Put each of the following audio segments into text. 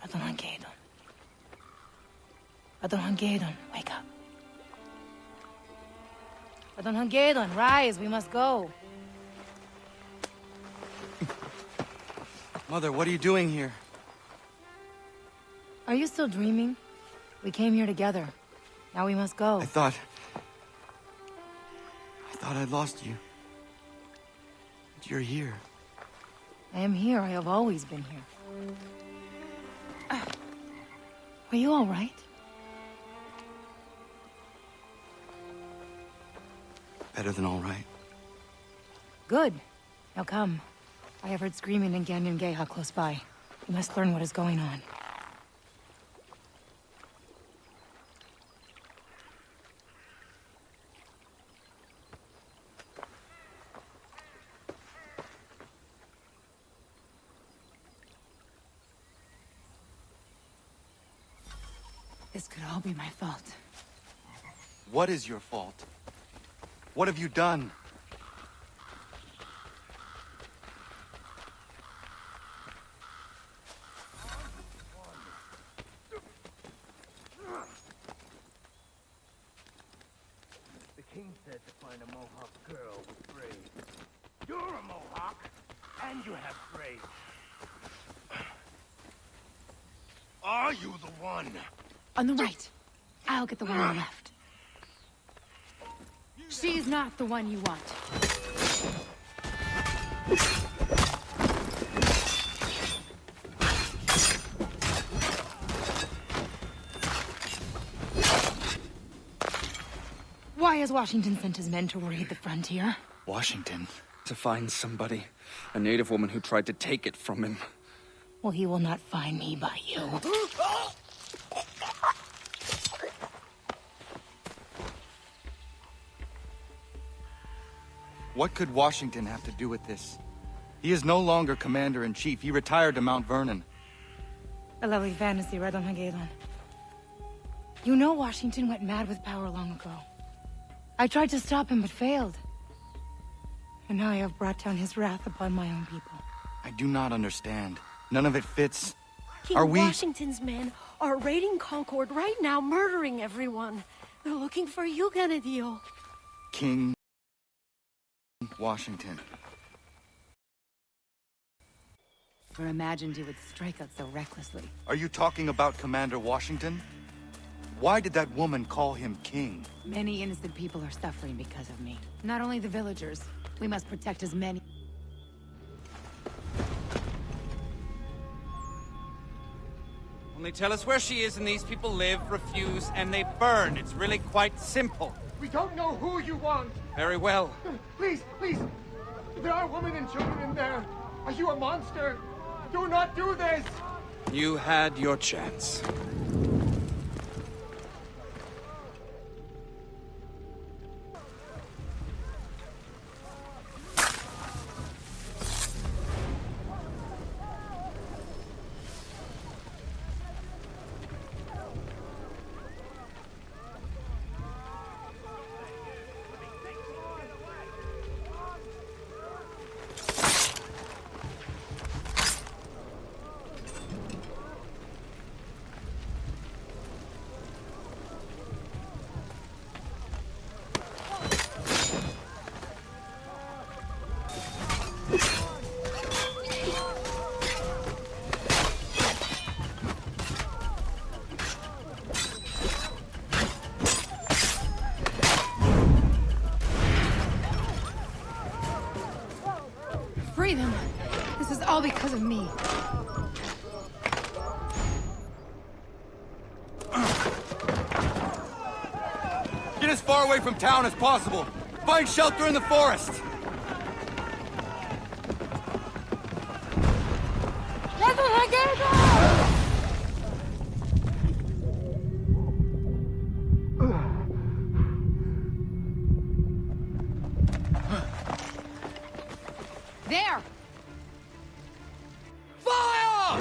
Adon, wake up. Adon, rise, we must go. Mother, what are you doing here? Are you still dreaming? We came here together. Now we must go. I thought I'd lost you. But you're here. I am here. I have always been here. Are you all right? Better than all right. Good. Now come. I have heard screaming in Ganyan Geha close by. We must learn what is going on. This could all be my fault. What is your fault? What have you done? The king said to find a Mohawk girl with braids. You're a Mohawk, and you have braids. Are you the one? On the right. I'll get the one on the left. She's not the one you want. Why has Washington sent his men to raid the frontier? Washington? To find somebody. A native woman who tried to take it from him. Well, he will not find me by you. What could Washington have to do with this? He is no longer commander-in-chief. He retired to Mount Vernon. A lovely fantasy, Radon Hagedon. You know Washington went mad with power long ago. I tried to stop him, but failed. And now I have brought down his wrath upon my own people. I do not understand. None of it fits. King Washington's men are raiding Concord right now, murdering everyone. They're looking for you, Ganadio. King Washington. Never imagined you would strike out so recklessly. Are you talking about Commander Washington? Why did that woman call him king? Many innocent people are suffering because of me. Not only the villagers. We must protect as many. Only tell us where she is and these people live, refuse, and they burn. It's really quite simple. We don't know who you want. Very well. Please, please. There are women and children in there. Are you a monster? Do not do this. You had your chance. Free them! This is all because of me. Get as far away from town as possible. Find shelter in the forest. There! Fire!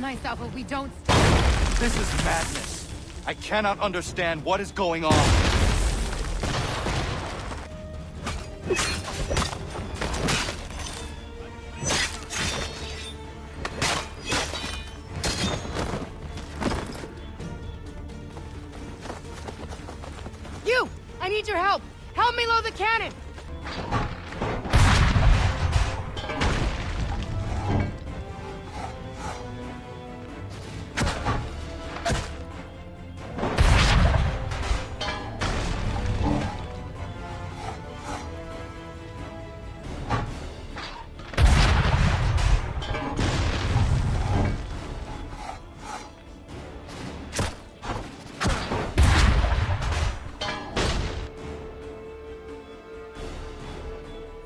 myself if we don't stop. This is madness. I cannot understand what is going on. You! I need your help! Help me load the cannon!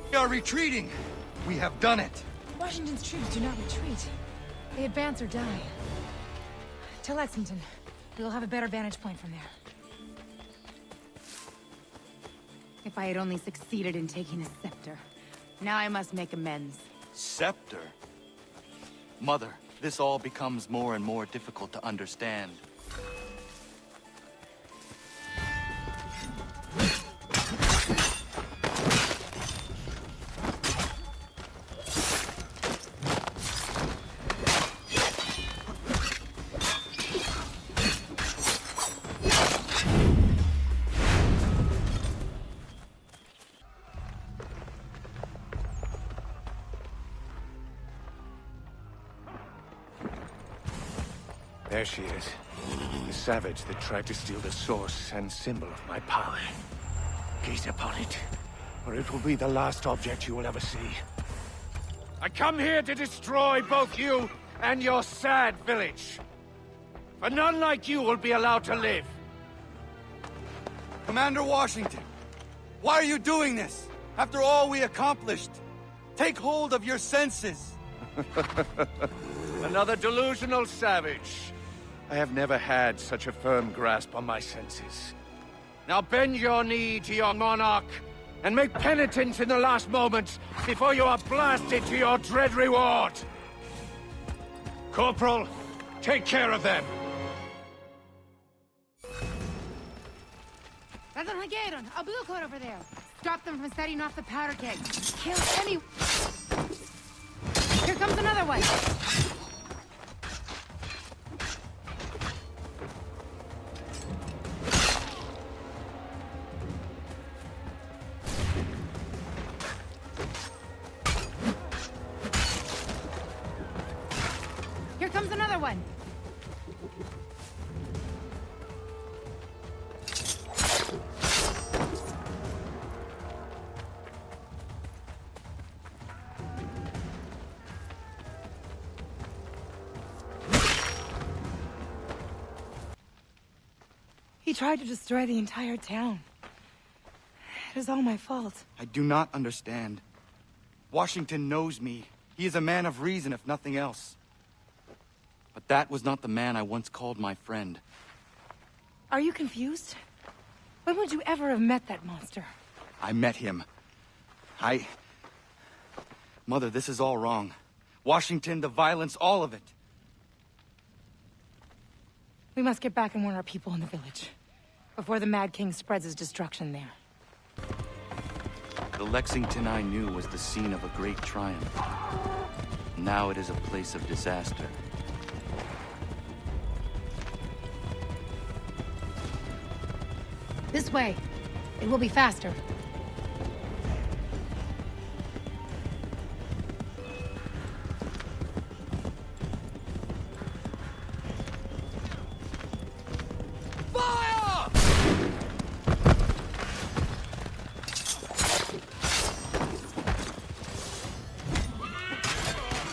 We are retreating. We have done it. Washington's troops do not retreat. They advance or die. To Lexington. We'll have a better vantage point from there. If I had only succeeded in taking a scepter. Now I must make amends. Scepter? Mother, this all becomes more and more difficult to understand. There she is. The savage that tried to steal the source and symbol of my power. Gaze upon it, or it will be the last object you will ever see. I come here to destroy both you and your sad village. For none like you will be allowed to live. Commander Washington, why are you doing this? After all we accomplished, take hold of your senses. Another delusional savage. I have never had such a firm grasp on my senses. Now bend your knee to your monarch, and make penitence in the last moments before you are blasted to your dread reward. Corporal, take care of them. A blue coat over there. Stop them from setting off the powder keg. Kill any... Here comes another one. Here comes another one. He tried to destroy the entire town. It is all my fault. I do not understand. Washington knows me. He is a man of reason, if nothing else. But that was not the man I once called my friend. Are you confused? When would you ever have met that monster? I met him. Mother, this is all wrong. Washington, the violence, all of it. We must get back and warn our people in the village. Before the Mad King spreads his destruction there. The Lexington I knew was the scene of a great triumph. Now it is a place of disaster. This way. It will be faster.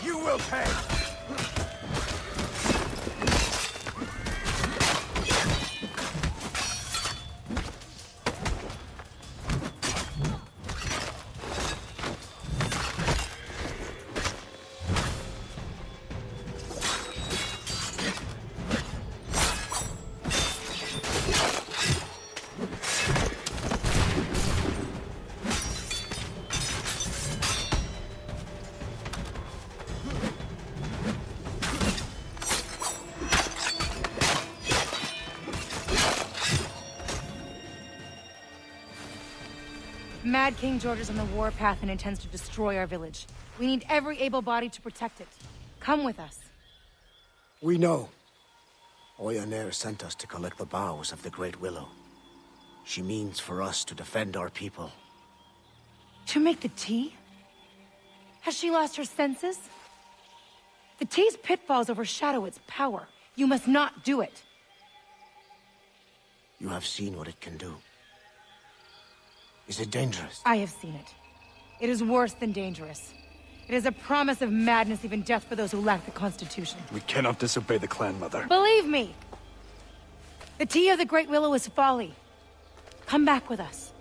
You will pay! Mad King George is on the warpath and intends to destroy our village. We need every able body to protect it. Come with us. We know. Oyonnax sent us to collect the boughs of the Great Willow. She means for us to defend our people. To make the tea? Has she lost her senses? The tea's pitfalls overshadow its power. You must not do it. You have seen what it can do. Is it dangerous? I have seen it. It is worse than dangerous. It is a promise of madness, even death for those who lack the Constitution. We cannot disobey the Clan Mother. Believe me! The tea of the Great Willow is folly. Come back with us.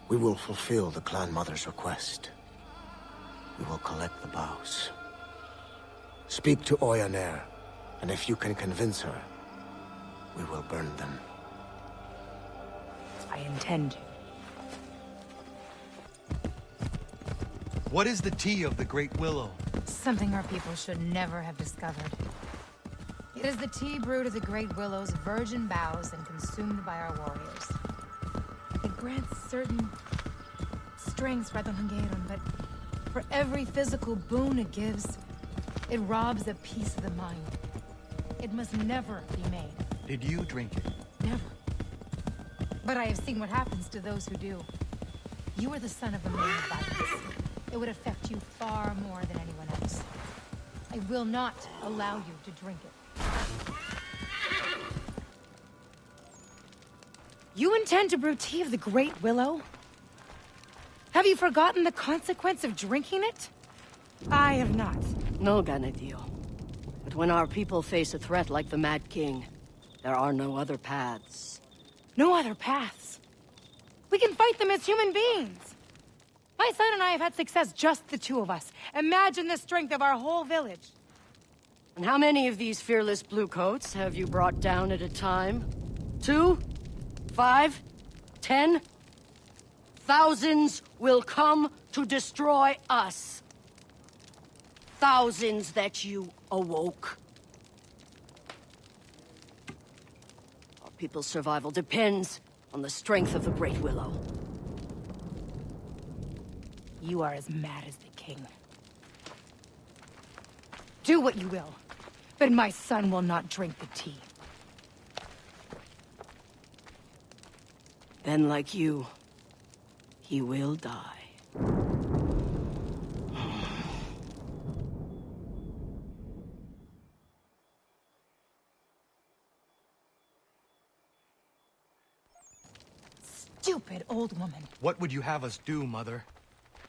We will fulfill the Clan Mother's request. We will collect the boughs. Speak to Oyonnax, and if you can convince her, we will burn them. I intend to. What is the tea of the Great Willow? Something our people should never have discovered. It is the tea brewed of the Great Willow's virgin boughs and consumed by our warriors. It grants certain strengths, Radonhangeron, but for every physical boon it gives, it robs a piece of the mind. It must never be made. Did you drink it? Never. But I have seen what happens to those who do. You are the son of a man of violence. It would affect you far more than anyone else. I will not allow you to drink it. You intend to brew tea of the Great Willow? Have you forgotten the consequence of drinking it? I have not. No, Ganetio. But when our people face a threat like the Mad King, there are no other paths. No other paths. We can fight them as human beings. My son and I have had success, just the two of us. Imagine the strength of our whole village. And how many of these fearless bluecoats have you brought down at a time? 2? 5? 10? Thousands will come to destroy us. Thousands that you awoke. Our people's survival depends on the strength of the Great Willow. You are as mad as the king. Do what you will, but my son will not drink the tea. Then, like you, he will die. Stupid old woman. What would you have us do, Mother?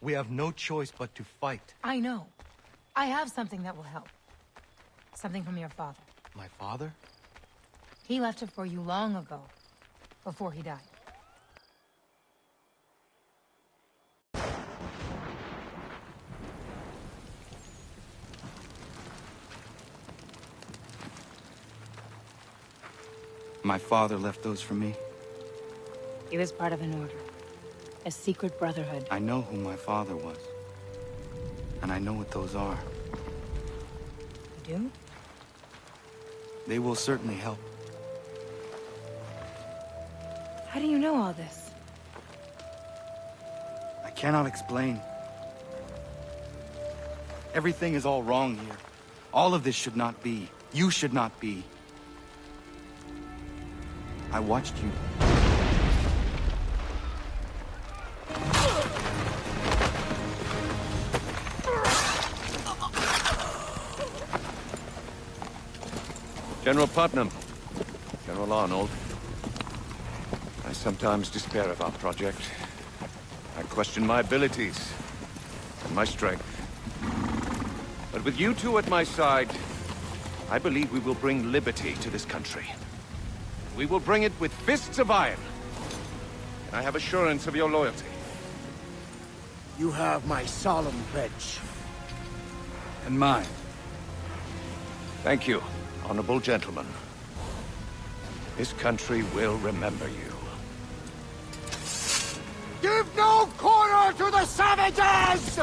We have no choice but to fight. I know. I have something that will help. Something from your father. My father? He left it for you long ago, before he died. My father left those for me. He was part of an order. A secret brotherhood. I know who my father was. And I know what those are. You do? They will certainly help. How do you know all this? I cannot explain. Everything is all wrong here. All of this should not be. You should not be. I watched you. General Putnam, General Arnold. I sometimes despair of our project. I question my abilities and my strength. But with you two at my side, I believe we will bring liberty to this country. We will bring it with fists of iron. And I have assurance of your loyalty. You have my solemn pledge. And mine. Thank you, honorable gentlemen. This country will remember you. Give no quarter to the savages!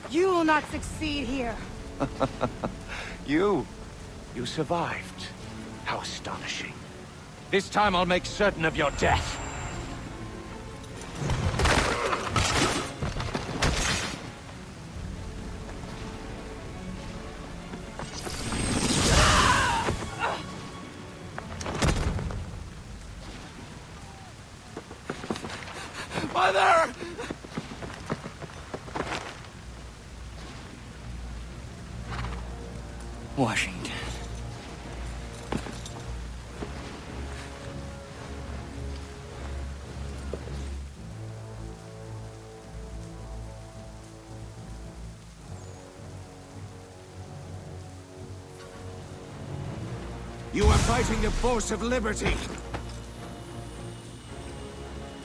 You will not succeed here. You survived. How astonishing. This time I'll make certain of your death. Mother! Washington. You are fighting the force of liberty.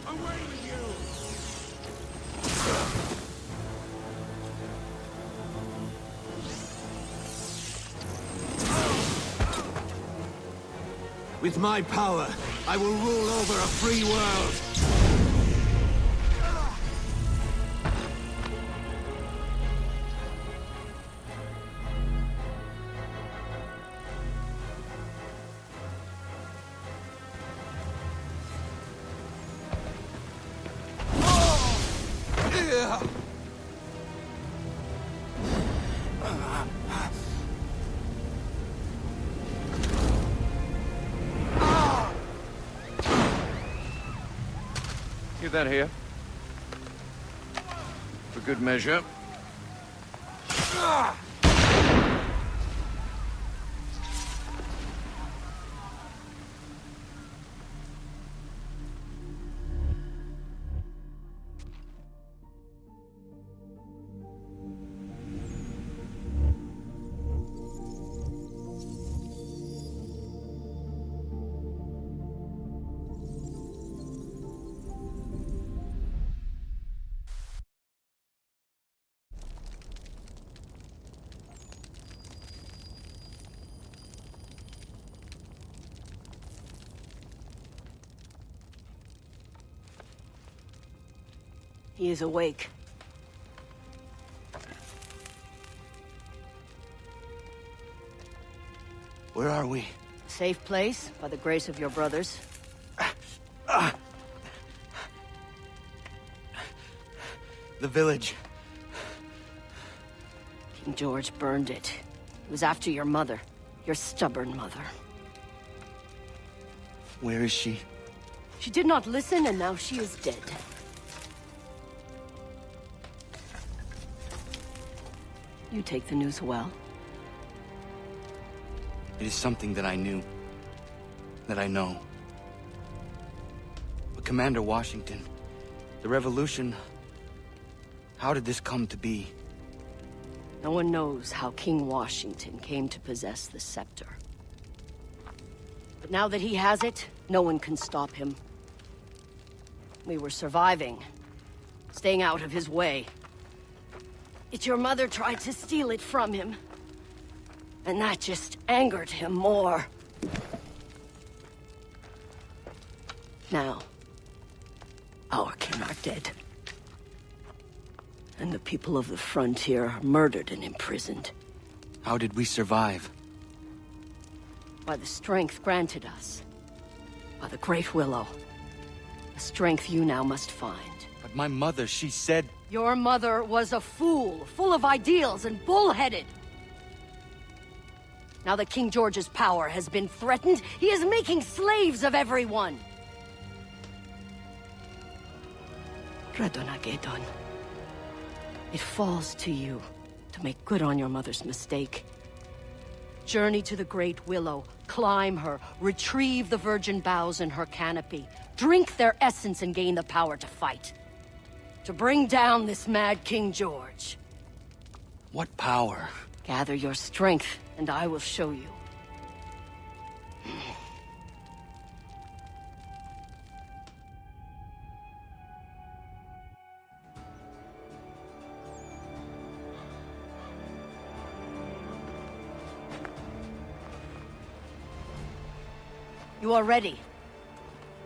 Away with you! With my power, I will rule over a free world. Keep that here. For good measure. He is awake. Where are we? Safe place, by the grace of your brothers. The village. King George burned it. It was after your mother. Your stubborn mother. Where is she? She did not listen, and now she is dead. You take the news well. It is something that I knew. That I know. But Commander Washington, the revolution... How did this come to be? No one knows how King Washington came to possess the scepter. But now that he has it, no one can stop him. We were surviving. Staying out of his way. Yet your mother tried to steal it from him. And that just angered him more. Now, our king are dead. And the people of the frontier are murdered and imprisoned. How did we survive? By the strength granted us. By the Great Willow. A strength you now must find. But my mother, she said... Your mother was a fool, full of ideals and bullheaded. Now that King George's power has been threatened, he is making slaves of everyone. Radonagedon. It falls to you to make good on your mother's mistake. Journey to the Great Willow, climb her, retrieve the virgin boughs in her canopy, drink their essence and gain the power to fight. To bring down this mad King George. What power? Gather your strength, and I will show you. You are ready.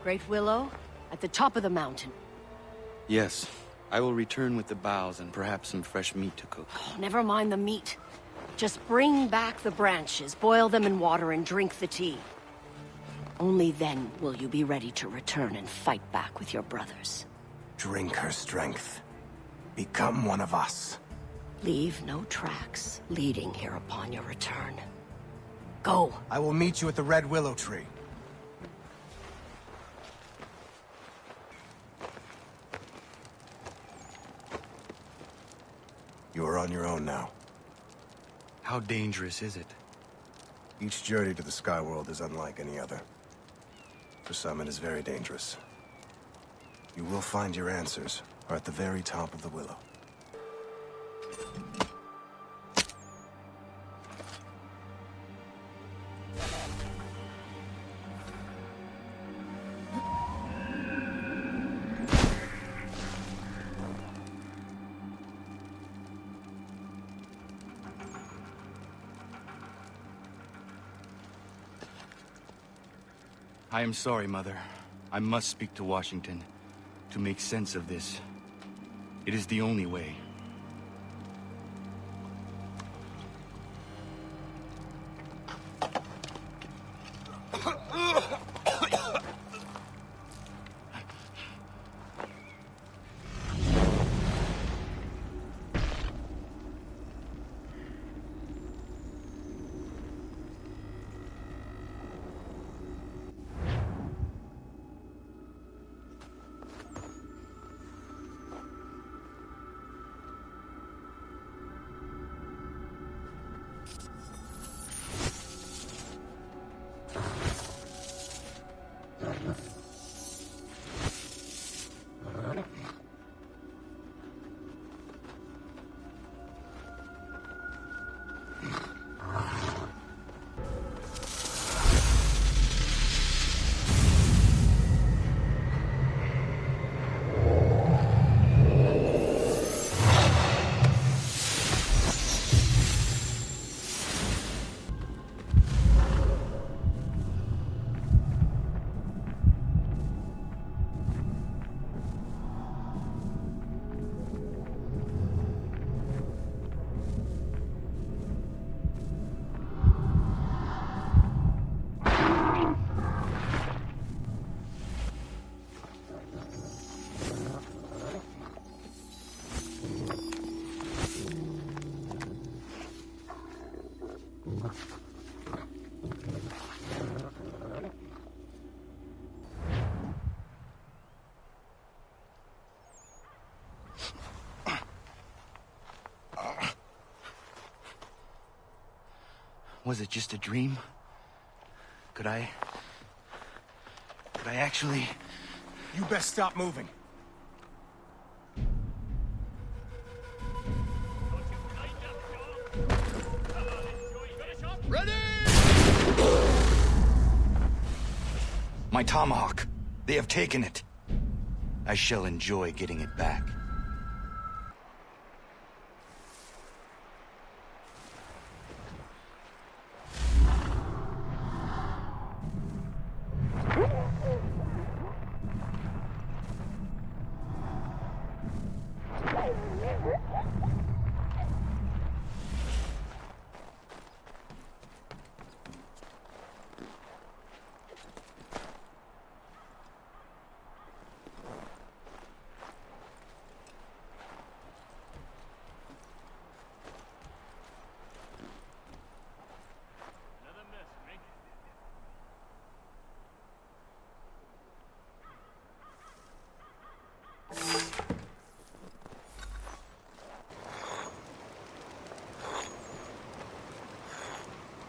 Great Willow, at the top of the mountain. Yes. I will return with the boughs and perhaps some fresh meat to cook. Oh, never mind the meat. Just bring back the branches, boil them in water, and drink the tea. Only then will you be ready to return and fight back with your brothers. Drink her strength. Become one of us. Leave no tracks leading here upon your return. Go! I will meet you at the Red Willow Tree. You are on your own now. How dangerous is it? Each journey to the Skyworld is unlike any other. For some, it is very dangerous. You will find your answers are at the very top of the willow. I am sorry, Mother. I must speak to Washington to make sense of this. It is the only way. Was it just a dream? Could I actually... You best stop moving. My tomahawk! They have taken it. I shall enjoy getting it back.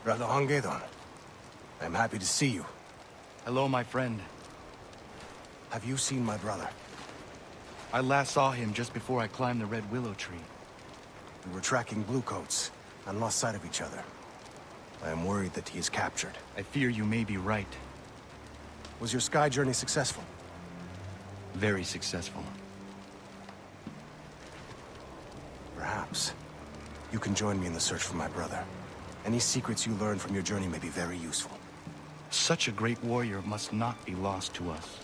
Brother Hongedon, I'm happy to see you. Hello, my friend. Have you seen my brother? I last saw him just before I climbed the Red Willow Tree. We were tracking bluecoats and lost sight of each other. I am worried that he is captured. I fear you may be right. Was your sky journey successful? Very successful. Perhaps you can join me in the search for my brother. Any secrets you learn from your journey may be very useful. Such a great warrior must not be lost to us.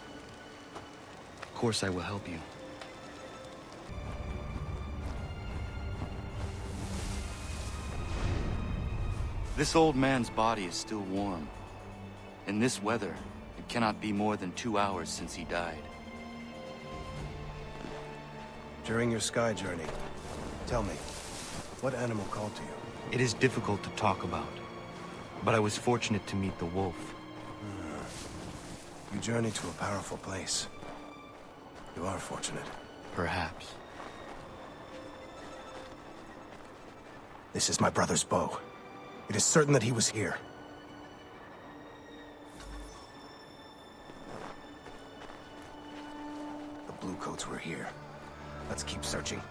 Of course I will help you. This old man's body is still warm. In this weather, cannot be more than 2 hours since he died. During your sky journey, tell me, what animal called to you? It is difficult to talk about, but I was fortunate to meet the wolf. You journeyed to a powerful place. You are fortunate. Perhaps. This is my brother's bow. It is certain that he was here. The Bluecoats were here. Let's keep searching.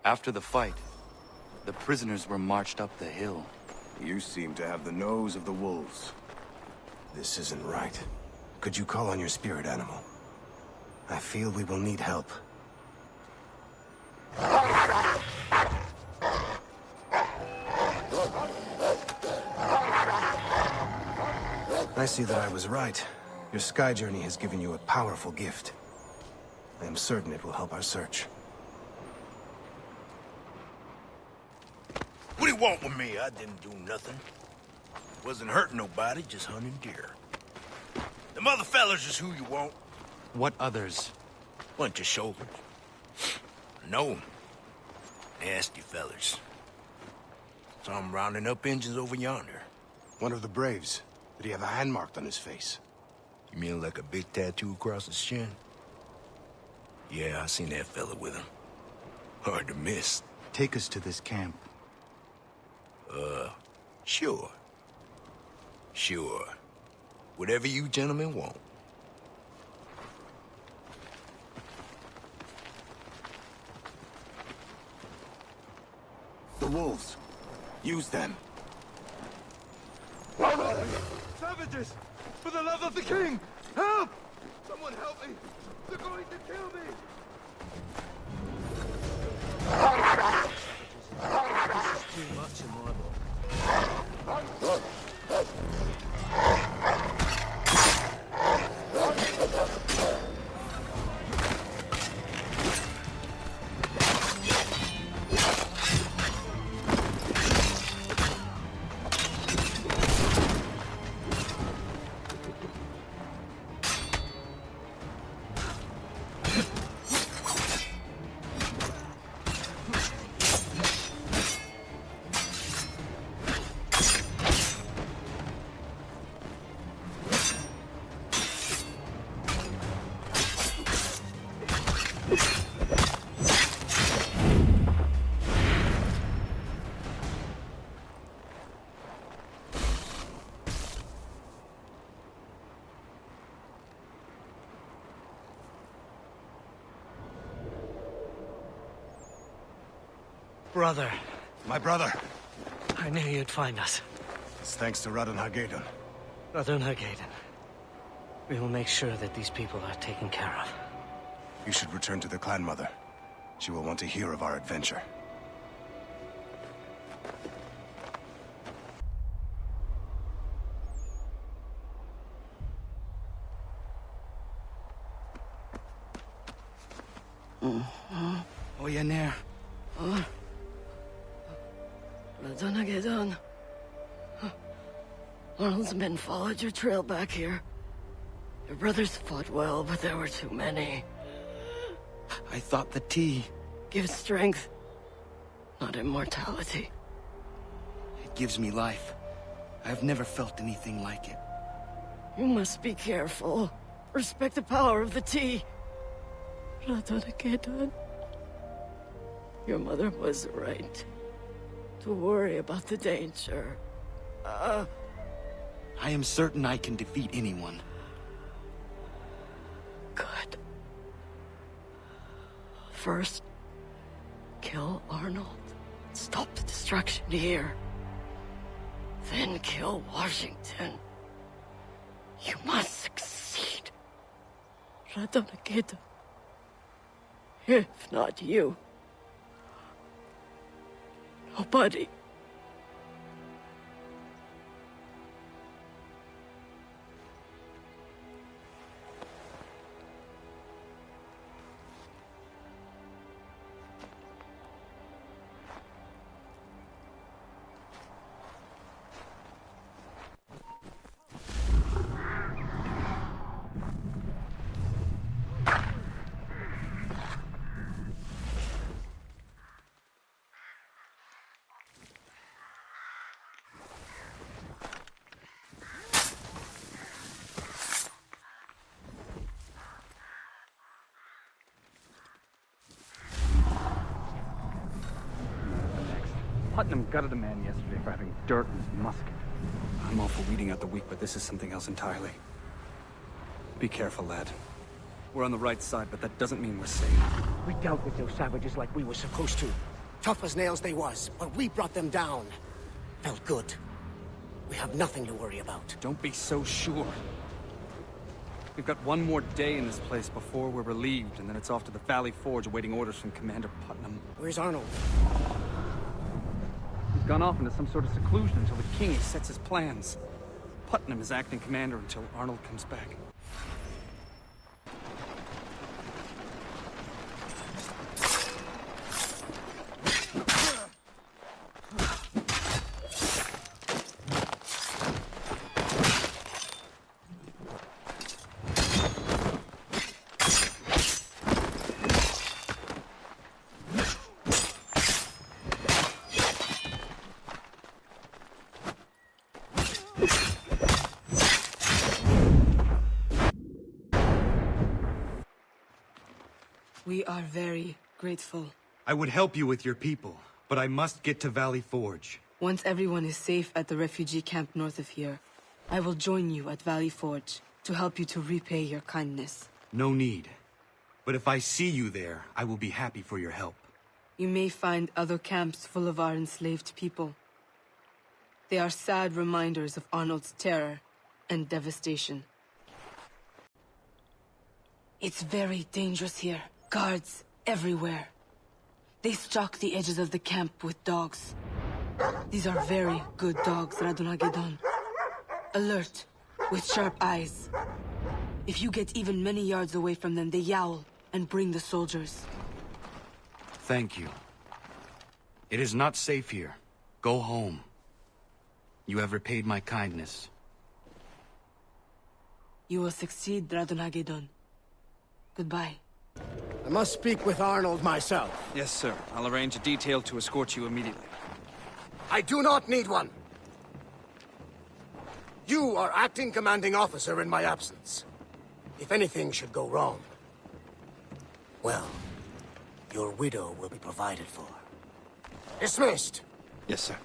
After the fight, the prisoners were marched up the hill. You seem to have the nose of the wolves. This isn't right. Could you call on your spirit animal? I feel we will need help. I see that I was right. Your sky journey has given you a powerful gift. I am certain it will help our search. What do you want with me? I didn't do nothing. Wasn't hurting nobody, just hunting deer. Them other fellas is who you want. What others? Bunch of shoulders. No. Nasty fellas. Saw 'em rounding up engines over yonder. One of the Braves. Did he have a hand marked on his face? You mean like a big tattoo across his chin? Yeah, I seen that fella with him. Hard to miss. Take us to this camp. Sure. Sure. Whatever you gentlemen want. The wolves. Use them. Savages! For the love of the king! Help! Someone help me! They're going to kill me! This is too much in my book. Brother. My brother. I knew you'd find us. It's thanks to Radon Hagedon. Radon Hagedon. We will make sure that these people are taken care of. You should return to the clan mother. She will want to hear of our adventure. Oyaner. Radon Hagedon. Arnold's men followed your trail back here. Your brothers fought well, but there were too many. I thought the tea. Gives strength, not immortality. It gives me life. I have never felt anything like it. You must be careful. Respect the power of the tea. Radon Hagedon. Your mother was right to worry about the danger. I am certain I can defeat anyone. Good. First, kill Arnold. Stop the destruction here. Then kill Washington. You must. Radonageda. If not you, nobody. Putnam gutted a man yesterday for having dirt in his musket. I'm all for weeding out the weak, but this is something else entirely. Be careful, lad. We're on the right side, but that doesn't mean we're safe. We dealt with those savages like we were supposed to. Tough as nails they was, but we brought them down. Felt good. We have nothing to worry about. Don't be so sure. We've got one more day in this place before we're relieved, and then it's off to the Valley Forge awaiting orders from Commander Putnam. Where's Arnold? He's gone off into some sort of seclusion until the king sets his plans. Putnam is acting commander until Arnold comes back. We are very grateful. I would help you with your people, but I must get to Valley Forge. Once everyone is safe at the refugee camp north of here, I will join you at Valley Forge to help you to repay your kindness. No need. But if I see you there, I will be happy for your help. You may find other camps full of our enslaved people. They are sad reminders of Arnold's terror and devastation. It's very dangerous here. Guards everywhere. They stalk the edges of the camp with dogs. These are very good dogs, Radonagedon. Alert, with sharp eyes. If you get even many yards away from them, they yowl and bring the soldiers. Thank you. It is not safe here. Go home. You have repaid my kindness. You will succeed, Radonagedon. Goodbye. I must speak with Arnold myself. Yes, sir. I'll arrange a detail to escort you immediately. I do not need one. You are acting commanding officer in my absence. If anything should go wrong, well, your widow will be provided for. Dismissed. Yes, sir.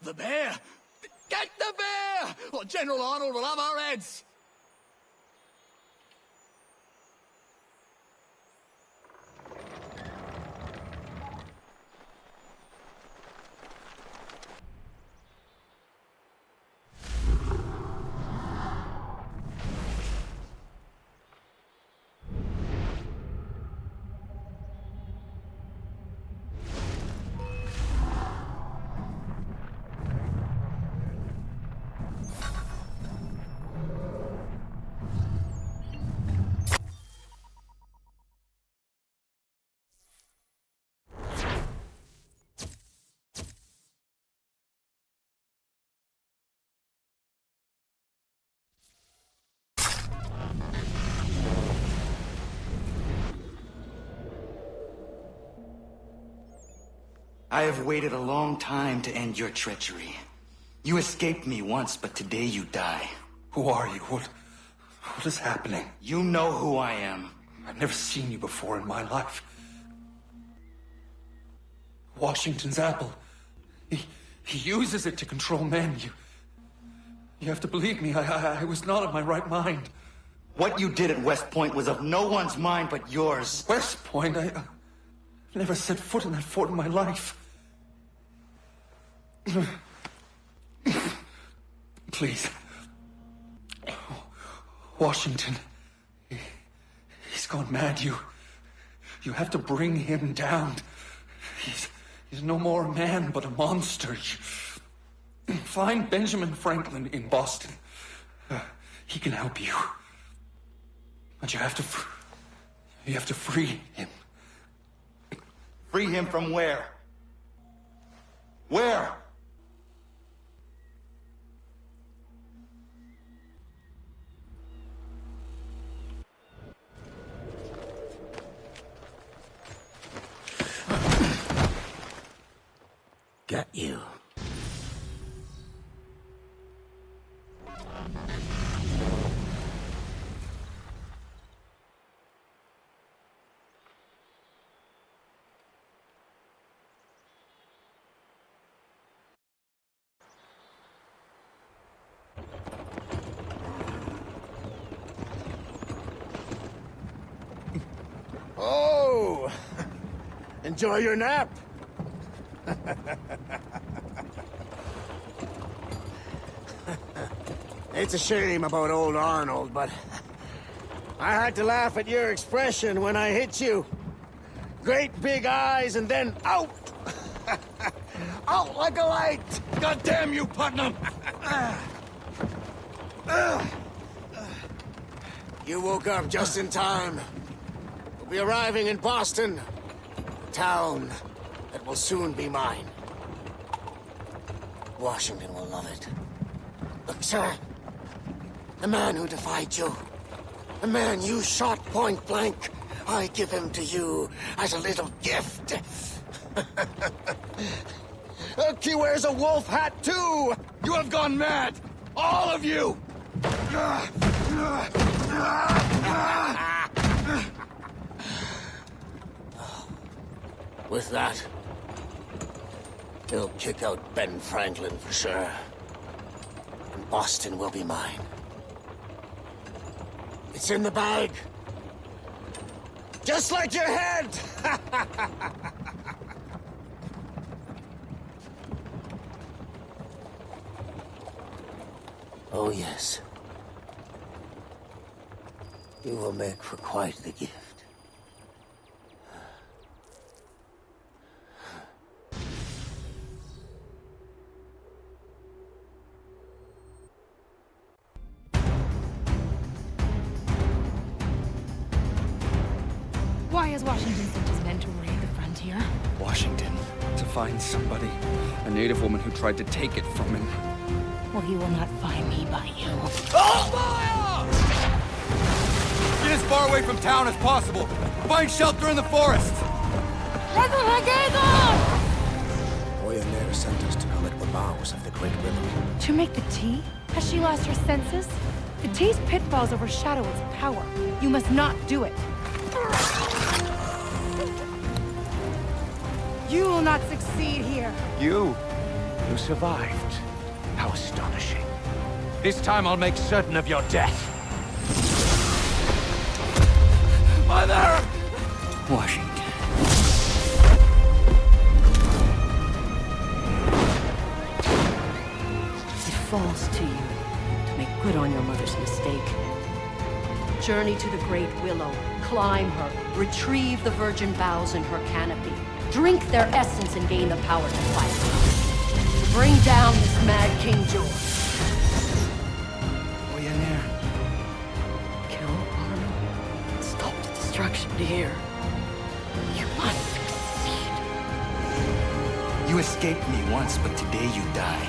The bear! Get the bear! Or General Arnold will have our heads! I have waited a long time to end your treachery. You escaped me once, but today you die. Who are you? What is happening? You know who I am. I've never seen you before in my life. Washington's apple. He uses it to control men. You have to believe me. I was not of my right mind. What you did at West Point was of no one's mind but yours. West Point? I've never set foot in that fort in my life. Please. Washington. He's gone mad. You have to bring him down. He's no more a man, but a monster. Find Benjamin Franklin in Boston. He can help you. But you have to free him. Free him from where? Where? Got you. Oh! Enjoy your nap! It's a shame about old Arnold, but I had to laugh at your expression when I hit you. Great big eyes and then out! Out like a light! God damn you, Putnam! You woke up just in time. We'll be arriving in Boston, a town that will soon be mine. Washington will love it. Look, sir. The man who defied you. The man you shot point blank. I give him to you as a little gift. Look, he wears a wolf hat, too! You have gone mad! All of you! With that, he'll kick out Ben Franklin for sure. And Boston will be mine. It's in the bag. Just like your head! Oh, yes. You will make for quite the gift. Why has Washington sent his men to raid the frontier? Washington. To find somebody. A native woman who tried to take it from him. Well, he will not find me by you. Get as far away from town as possible. Find shelter in the forest. Oyaner sent us to collect the boughs of the great willow. To make the tea? Has she lost her senses? The tea's pitfalls overshadow its power. You must not do it. You will not succeed here. You survived. How astonishing. This time I'll make certain of your death. Mother! Washington. It falls to you to make good on your mother's mistake. Journey to the Great Willow, climb her, retrieve the virgin boughs in her canopy, drink their essence and gain the power to fight. Bring down this mad King George. Oyaner. Kill Arnold. Stop the destruction here. You must succeed. You escaped me once, but today you die.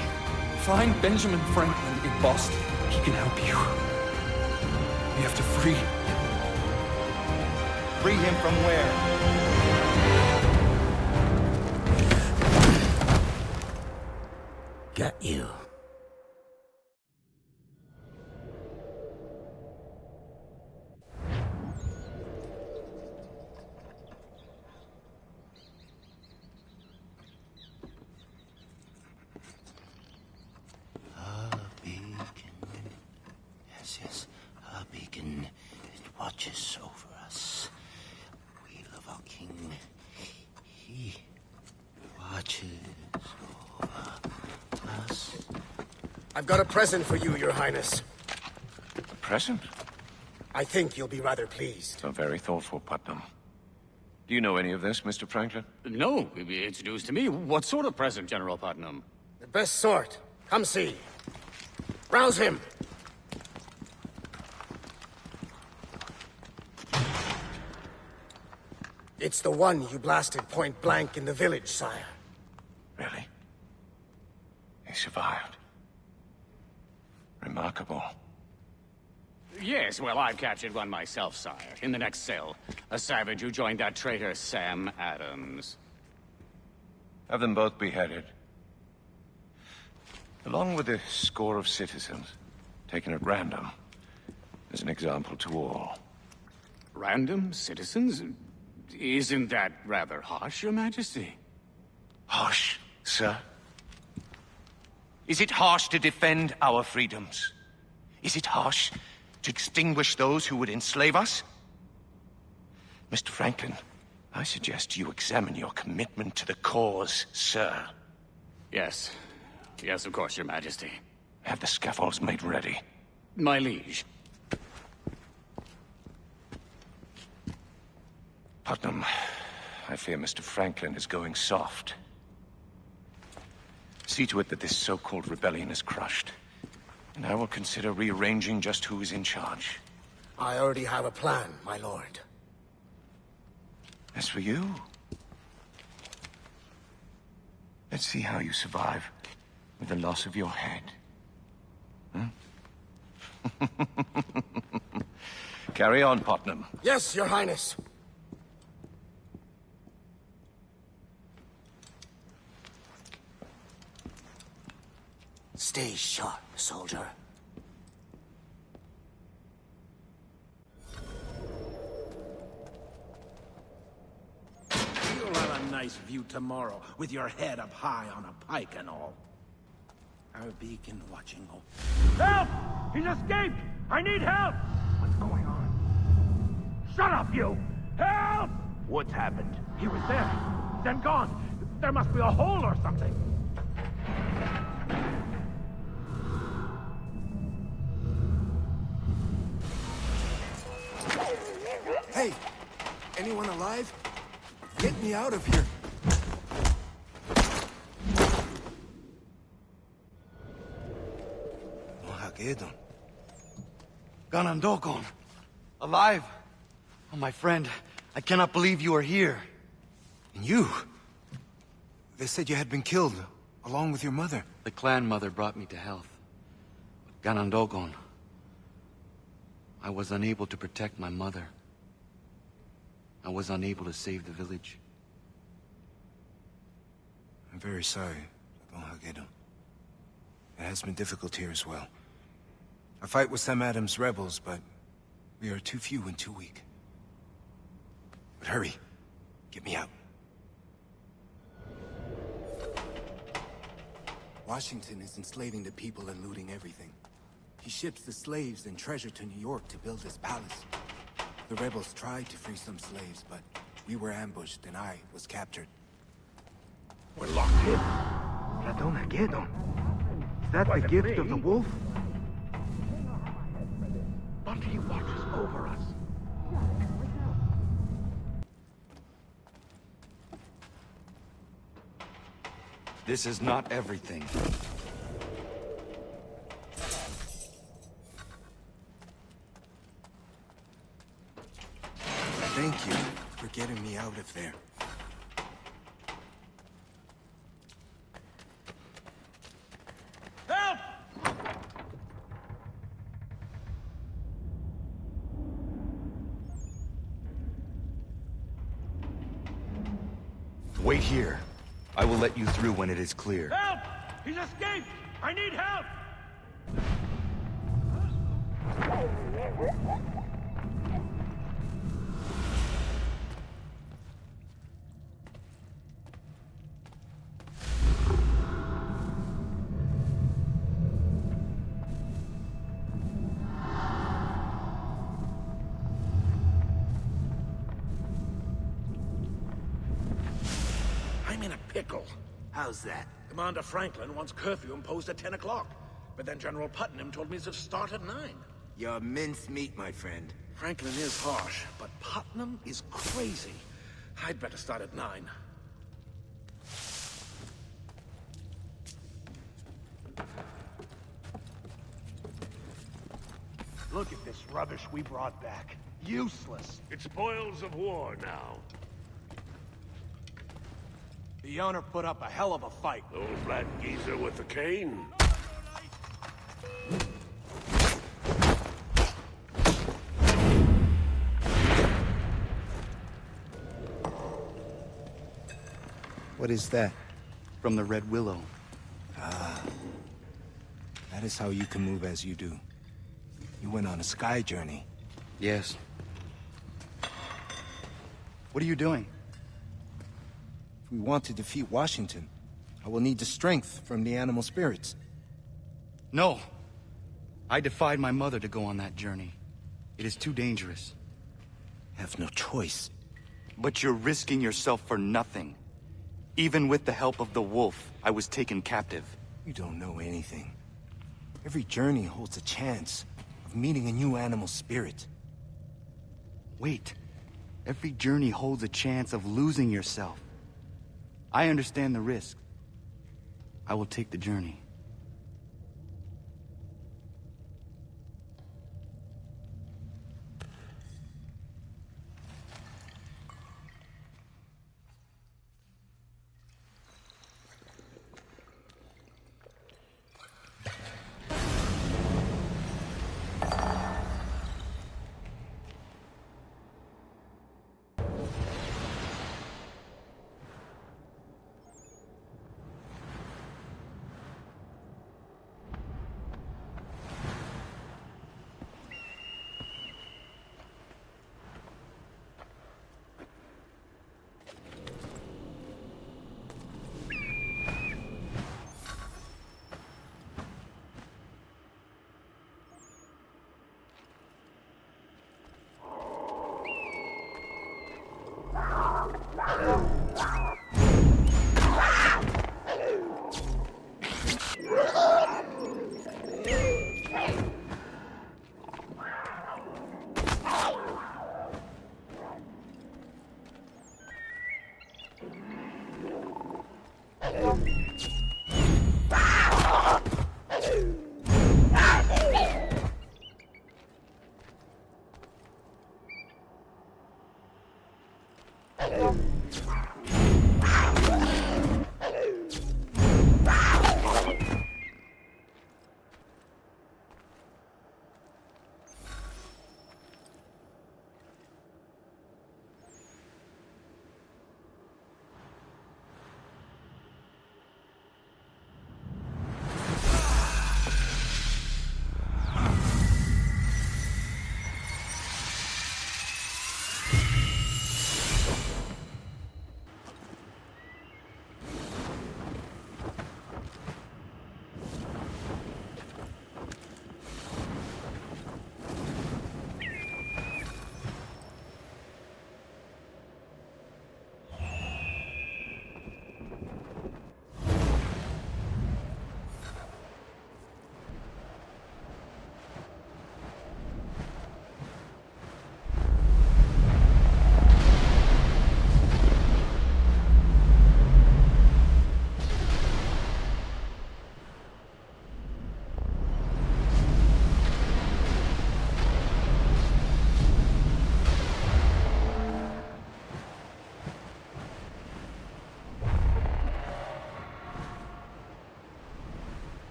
Find Benjamin Franklin in Boston. He can help you. You have to free him. Free him from where? Got you. Yes, a beacon. It watches over us. We love our king. He watches over us. I've got a present for you, Your Highness. A present? I think you'll be rather pleased. So very thoughtful, Putnam. Do you know any of this, Mr. Franklin? No, it's news to me. What sort of present, General Putnam? The best sort. Come see. Rouse him! It's the one you blasted point blank in the village, sire. Really? He survived. Remarkable. Yes, well, I've captured one myself, sire. In the next cell. A savage who joined that traitor Sam Adams. Have them both beheaded. Along with a score of citizens, taken at random, as an example to all. Random citizens? Isn't that rather harsh, Your Majesty? Harsh, sir? Is it harsh to defend our freedoms? Is it harsh to extinguish those who would enslave us? Mr. Franklin, I suggest you examine your commitment to the cause, sir. Yes. Yes, of course, Your Majesty. Have the scaffolds made ready. My liege. Putnam, I fear Mr. Franklin is going soft. See to it that this so-called rebellion is crushed, and I will consider rearranging just who is in charge. I already have a plan, my lord. As for you, let's see how you survive with the loss of your head. Hmm? Carry on, Putnam. Yes, Your Highness. Stay sharp, soldier. You'll have a nice view tomorrow, with your head up high on a pike and all. Our beacon watching over. Help! He's escaped! I need help! What's going on? Shut up, you! Help! What's happened? He was there, then gone. There must be a hole or something. Hey! Anyone alive? Get me out of here! Ganandogon! Alive! Oh, my friend, I cannot believe you are here. And you? They said you had been killed, along with your mother. The clan mother brought me to health. But Ganandogon, I was unable to protect my mother. I was unable to save the village. I'm very sorry, It has been difficult here as well. I fight with Sam Adams' rebels, but we are too few and too weak. But hurry, get me out. Washington is enslaving the people and looting everything. He ships the slaves and treasure to New York to build his palace. The rebels tried to free some slaves, but we were ambushed and I was captured. We're locked in. Radonagedon. Is that the gift of the wolf? But he watches over us. This is not everything. Thank you for getting me out of there. Help! Wait here. I will let you through when it is clear. Help! He's escaped! I need help! I'm in a pickle. How's that? Commander Franklin wants curfew imposed at 10 o'clock. But then General Putnam told me to start at 9. You're mincemeat, my friend. Franklin is harsh, but Putnam is crazy. I'd better start at 9. Look at this rubbish we brought back. Useless. It's spoils of war now. The owner put up a hell of a fight. The old black geezer with the cane? What is that? From the Red Willow. Ah. That is how you can move as you do. You went on a sky journey. Yes. What are you doing? If we want to defeat Washington, I will need the strength from the animal spirits. No. I defied my mother to go on that journey. It is too dangerous. Have no choice. But you're risking yourself for nothing. Even with the help of the wolf, I was taken captive. You don't know anything. Every journey holds a chance of meeting a new animal spirit. Wait. Every journey holds a chance of losing yourself. I understand the risk. I will take the journey.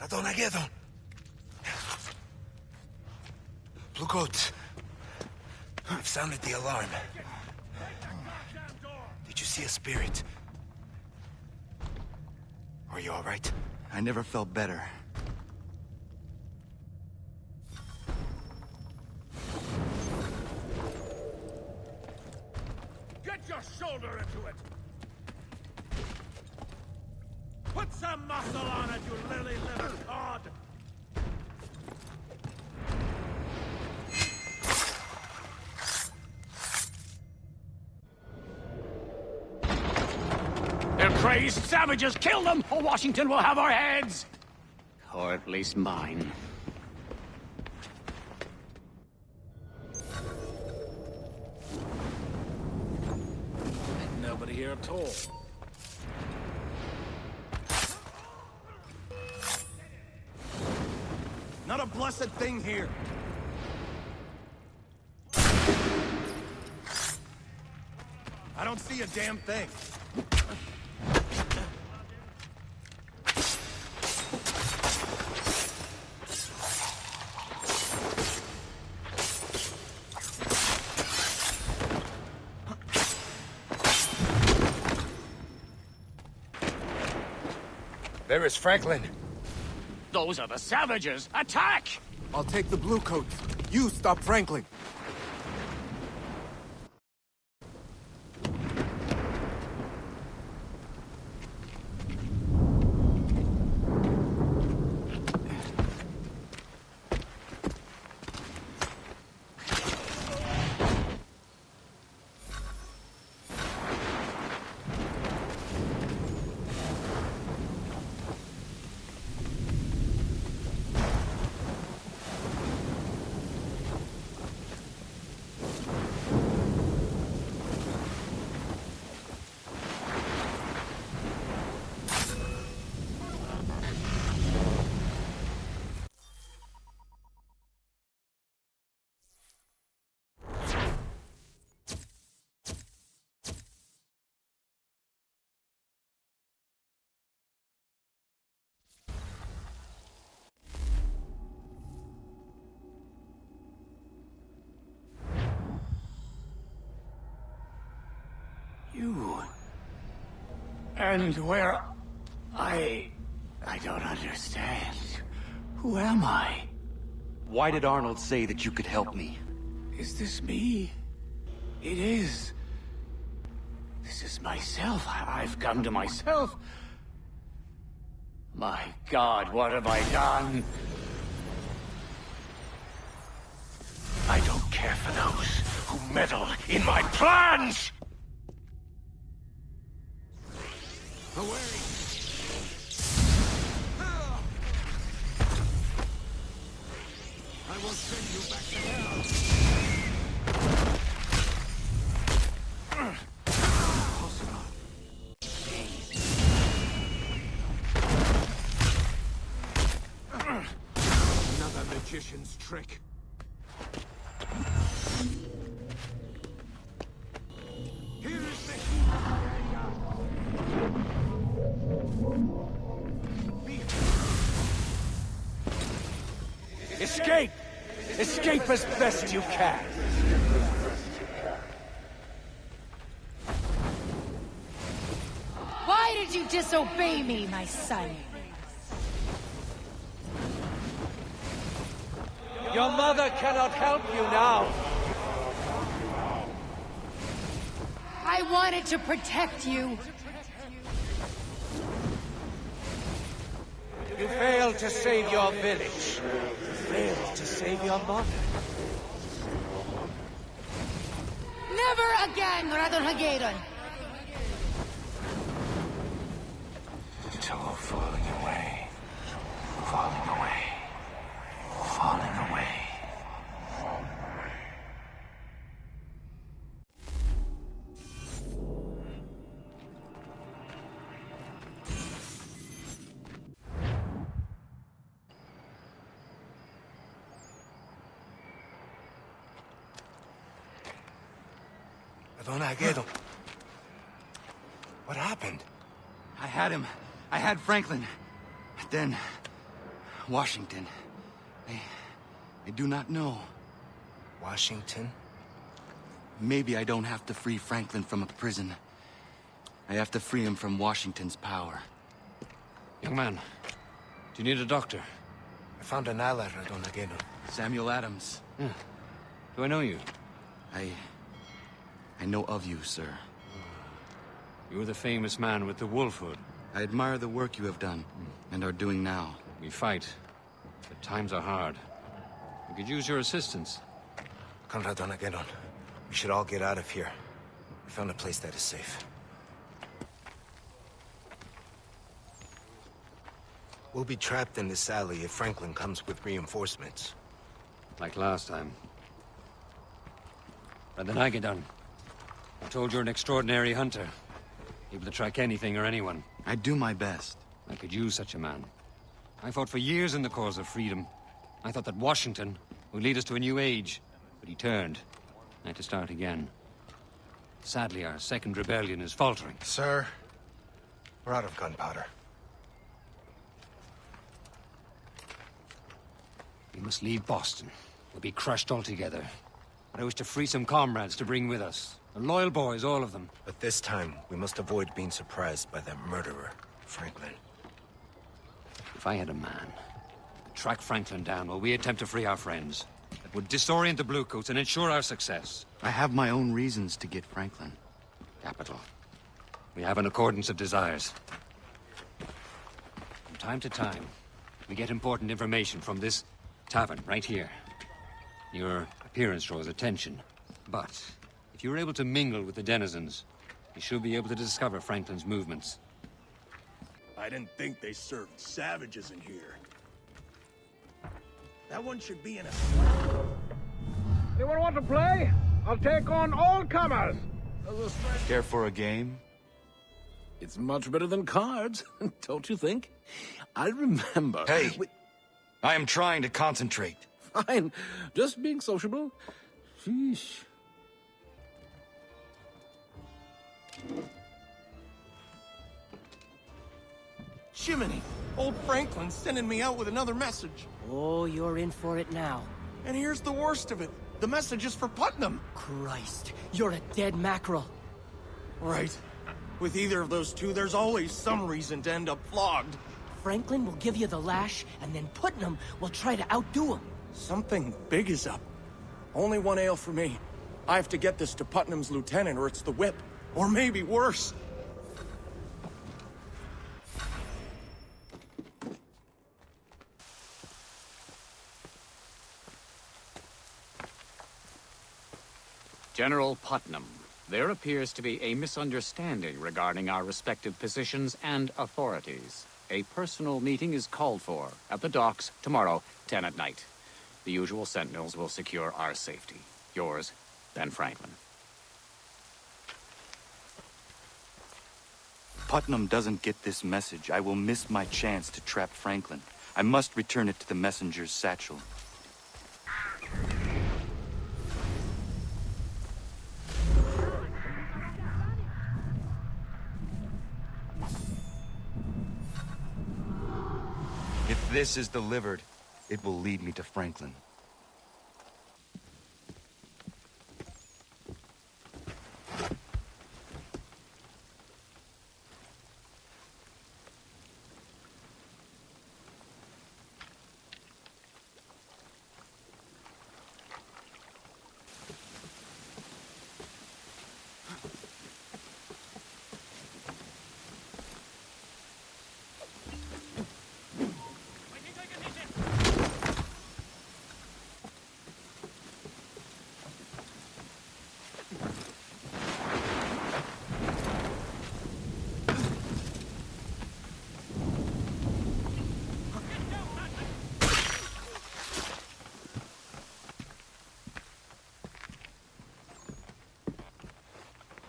Radonagedon! Bluecoats. I've sounded the alarm. Did you see a spirit? Are you all right? I never felt better. Get your shoulder into it! Put some muscle on it, you lily-livered cod! They're crazed savages! Kill them, or Washington will have our heads! Or at least mine. Ain't nobody here at all. Not a blessed thing here. I don't see a damn thing. There is Franklin. Those are the savages! Attack! I'll take the bluecoats. You stop Franklin. You... And where... I don't understand. Who am I? Why did Arnold say that you could help me? Is this me? It is. This is myself. I've come to myself. My God, what have I done? I don't care for those who meddle in my plans! Away! I will send you back to hell. Another magician's trick. Here is the Escape! Escape as best you can! Why did you disobey me, my son? Your mother cannot help you now! I wanted to protect you. You failed to save your village. You failed to save your mother. Never again, Radonagedon! It's all falling away. Falling away. Falling away. Radonagedon. What happened? I had him. I had Franklin. Then... Washington. I do not know. Washington? Maybe I don't have to free Franklin from a prison. I have to free him from Washington's power. Young man, do you need a doctor? I found an ally, Radonageno. Samuel Adams. Yeah. Do I know you? I know of you, sir. You're the famous man with the wolf hood. I admire the work you have done, and are doing now. We fight, but times are hard. We could use your assistance. Conrad Donageddon, we should all get out of here. We found a place that is safe. We'll be trapped in this alley if Franklin comes with reinforcements. Like last time. Radonagedon, I'm told you're an extraordinary hunter. Able to track anything or anyone. I do my best. I could use such a man. I fought for years in the cause of freedom. I thought that Washington would lead us to a new age, but he turned. I had to start again. Sadly, our second rebellion is faltering. Sir, we're out of gunpowder. We must leave Boston. We'll be crushed altogether. But I wish to free some comrades to bring with us. They're loyal boys, all of them. But this time, we must avoid being surprised by that murderer, Franklin. If I had a man, I'd track Franklin down while we attempt to free our friends. That would disorient the Bluecoats and ensure our success. I have my own reasons to get Franklin. Capital. We have an accordance of desires. From time to time, we get important information from this tavern right here. Your appearance draws attention, but if you're able to mingle with the denizens, you should be able to discover Franklin's movements. I didn't think they served savages in here. That one should be in a... Anyone want to play? I'll take on all comers. Care for a game? It's much better than cards, don't you think? I remember... Hey! I am trying to concentrate. Fine. Just being sociable. Sheesh. Jiminy! Old Franklin's sending me out with another message. Oh, you're in for it now. And here's the worst of it. The message is for Putnam. Christ, you're a dead mackerel. Right. With either of those two, there's always some reason to end up flogged. Franklin will give you the lash, and then Putnam will try to outdo him. Something big is up. Only one ale for me. I have to get this to Putnam's lieutenant, or it's the whip. Or maybe worse. General Putnam, there appears to be a misunderstanding regarding our respective positions and authorities. A personal meeting is called for at the docks tomorrow, 10 at night. The usual sentinels will secure our safety. Yours, Ben Franklin. Putnam doesn't get this message, I will miss my chance to trap Franklin. I must return it to the messenger's satchel. If this is delivered, it will lead me to Franklin.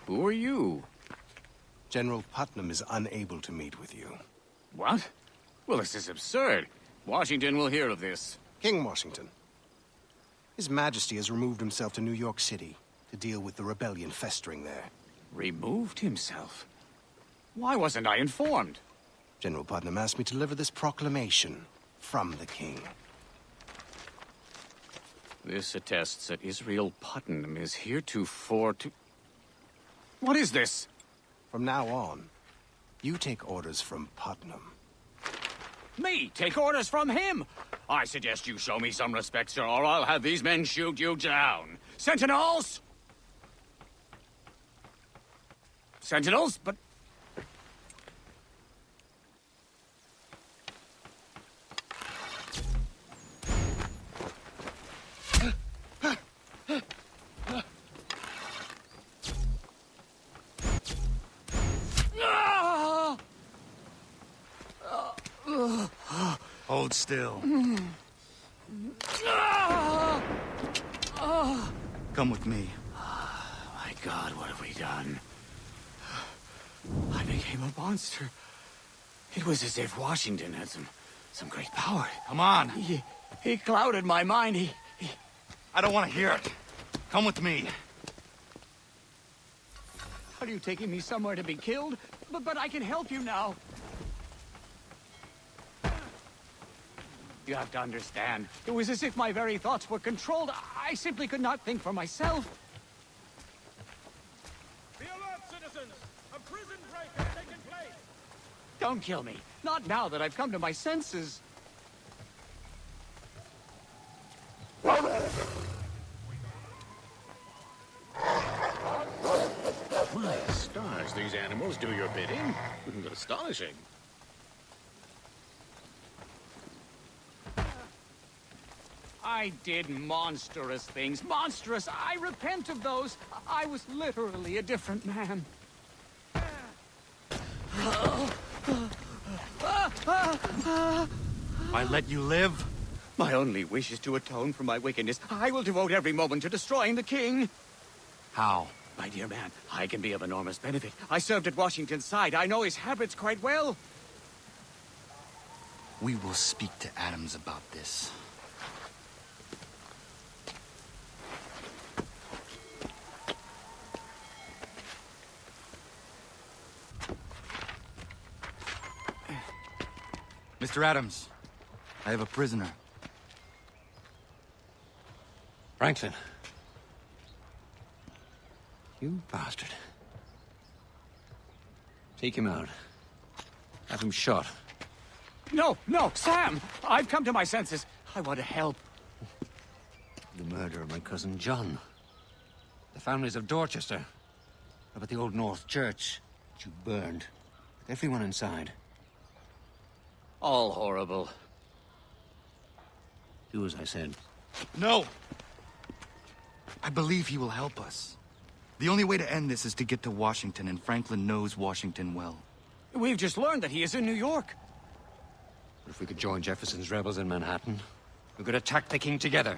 Who are you? General Putnam is unable to meet with you. What? Well, this is absurd. Washington will hear of this. King Washington. His Majesty has removed himself to New York City to deal with the rebellion festering there. Removed himself? Why wasn't I informed? General Putnam asked me to deliver this proclamation from the king. This attests that Israel Putnam is heretofore to... What is this? From now on, you take orders from Putnam. Me take orders from him? I suggest you show me some respect, sir, or I'll have these men shoot you down. Sentinels! Sentinels? But... Hold still. Come with me. My God, what have we done? I became a monster. It was as if Washington had some great power. Come on. He clouded my mind. I don't want to hear it. Come with me. Are you taking me somewhere to be killed? But I can help you now. You have to understand. It was as if my very thoughts were controlled. I simply could not think for myself. Be alert, citizens! A prison break has taken place! Don't kill me. Not now that I've come to my senses. My stars, these animals do your bidding. Astonishing. I did monstrous things. Monstrous! I repent of those. I was literally a different man. I let you live? My only wish is to atone for my wickedness. I will devote every moment to destroying the king. How? My dear man, I can be of enormous benefit. I served at Washington's side. I know his habits quite well. We will speak to Adams about this. Mr. Adams, I have a prisoner. Franklin. You bastard. Take him out. Have him shot. No, Sam! I've come to my senses. I want to help. The murder of my cousin John. The families of Dorchester. Up at the Old North Church, which you burned. With everyone inside. All horrible. Do as I said. No! I believe he will help us. The only way to end this is to get to Washington, and Franklin knows Washington well. We've just learned that he is in New York. If we could join Jefferson's rebels in Manhattan, we could attack the king together.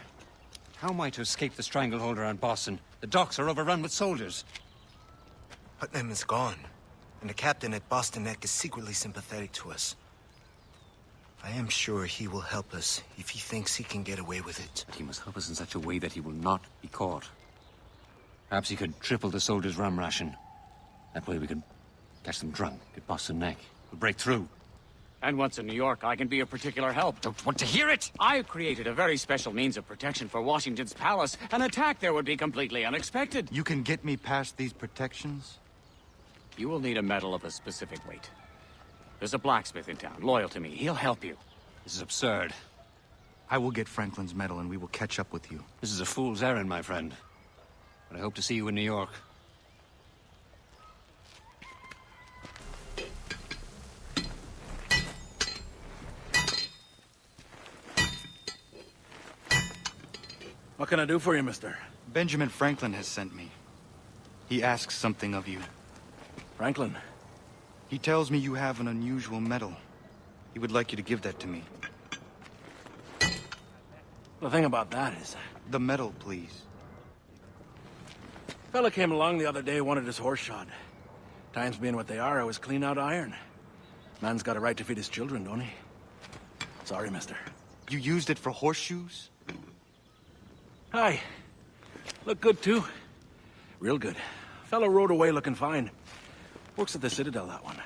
How am I to escape the stranglehold around Boston? The docks are overrun with soldiers. Putnam is gone, and the captain at Boston Neck is secretly sympathetic to us. I am sure he will help us if he thinks he can get away with it. But he must help us in such a way that he will not be caught. Perhaps he could triple the soldiers' rum ration. That way we could catch them drunk at Boston Neck. We'll break through. And once in New York, I can be of particular help. Don't want to hear it! I've created a very special means of protection for Washington's palace. An attack there would be completely unexpected. You can get me past these protections? You will need a metal of a specific weight. There's a blacksmith in town, loyal to me. He'll help you. This is absurd. I will get Franklin's medal and we will catch up with you. This is a fool's errand, my friend. But I hope to see you in New York. What can I do for you, mister? Benjamin Franklin has sent me. He asks something of you. Franklin? He tells me you have an unusual medal. He would like you to give that to me. The thing about that is... The medal, please. Fella came along the other day, wanted his horse shod. Times being what they are, I was clean out of iron. Man's got a right to feed his children, don't he? Sorry, mister. You used it for horseshoes? Hi. Look good, too. Real good. Fella rode away looking fine. Works at the Citadel, that one.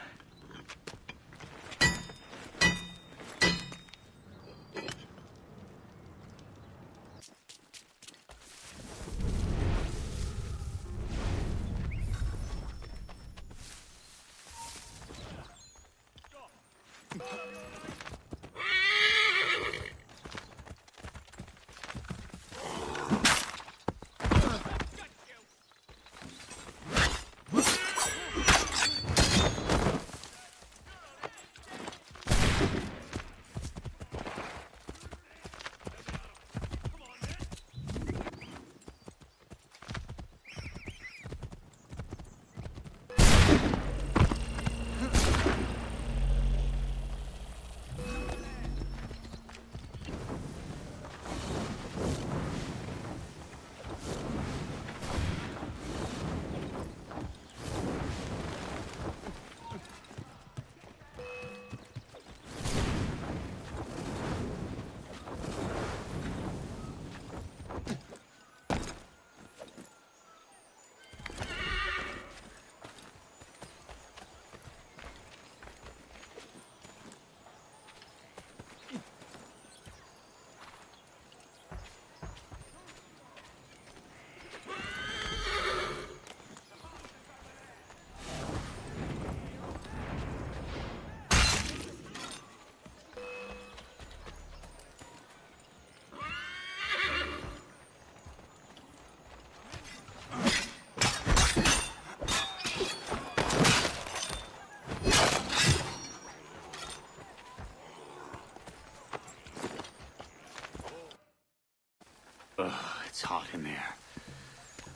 It's hot in there.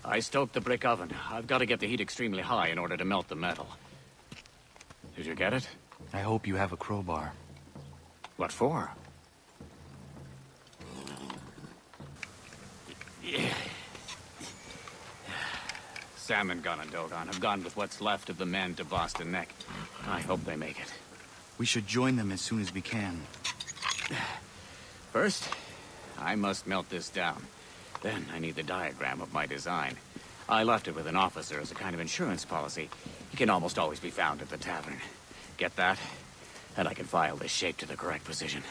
I stoked the brick oven. I've got to get the heat extremely high in order to melt the metal. Did you get it? I hope you have a crowbar. What for? Sam and Gunn and Dogon have gone with what's left of the men to Boston Neck. I hope they make it. We should join them as soon as we can. First, I must melt this down. Then I need the diagram of my design. I left it with an officer as a kind of insurance policy. He can almost always be found at the tavern. Get that? And I can file this shape to the correct position.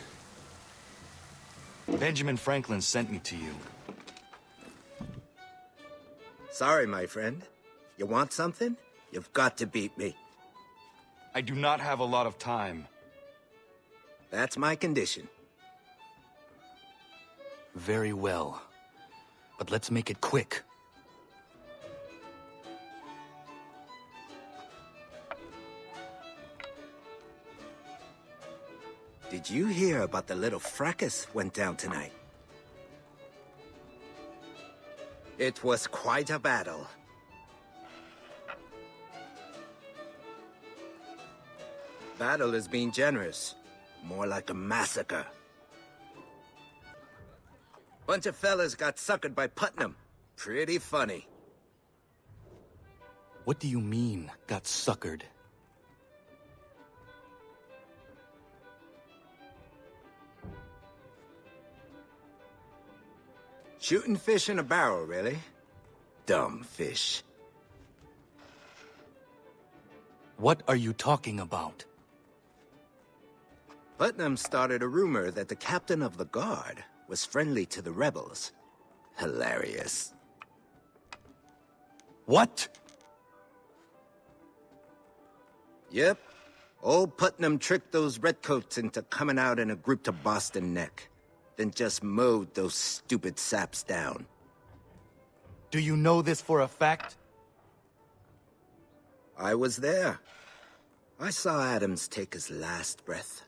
Benjamin Franklin sent me to you. Sorry, my friend. You want something? You've got to beat me. I do not have a lot of time. That's my condition. Very well. But let's make it quick. Did you hear about the little fracas went down tonight? It was quite a battle. Battle is being generous. More like a massacre. Bunch of fellas got suckered by Putnam. Pretty funny. What do you mean, got suckered? Shooting fish in a barrel, really? Dumb fish. What are you talking about? Putnam started a rumor that the captain of the guard was friendly to the rebels. Hilarious. What? Yep. Old Putnam tricked those redcoats into coming out in a group to Boston Neck. Then just mowed those stupid saps down. Do you know this for a fact? I was there. I saw Adams take his last breath.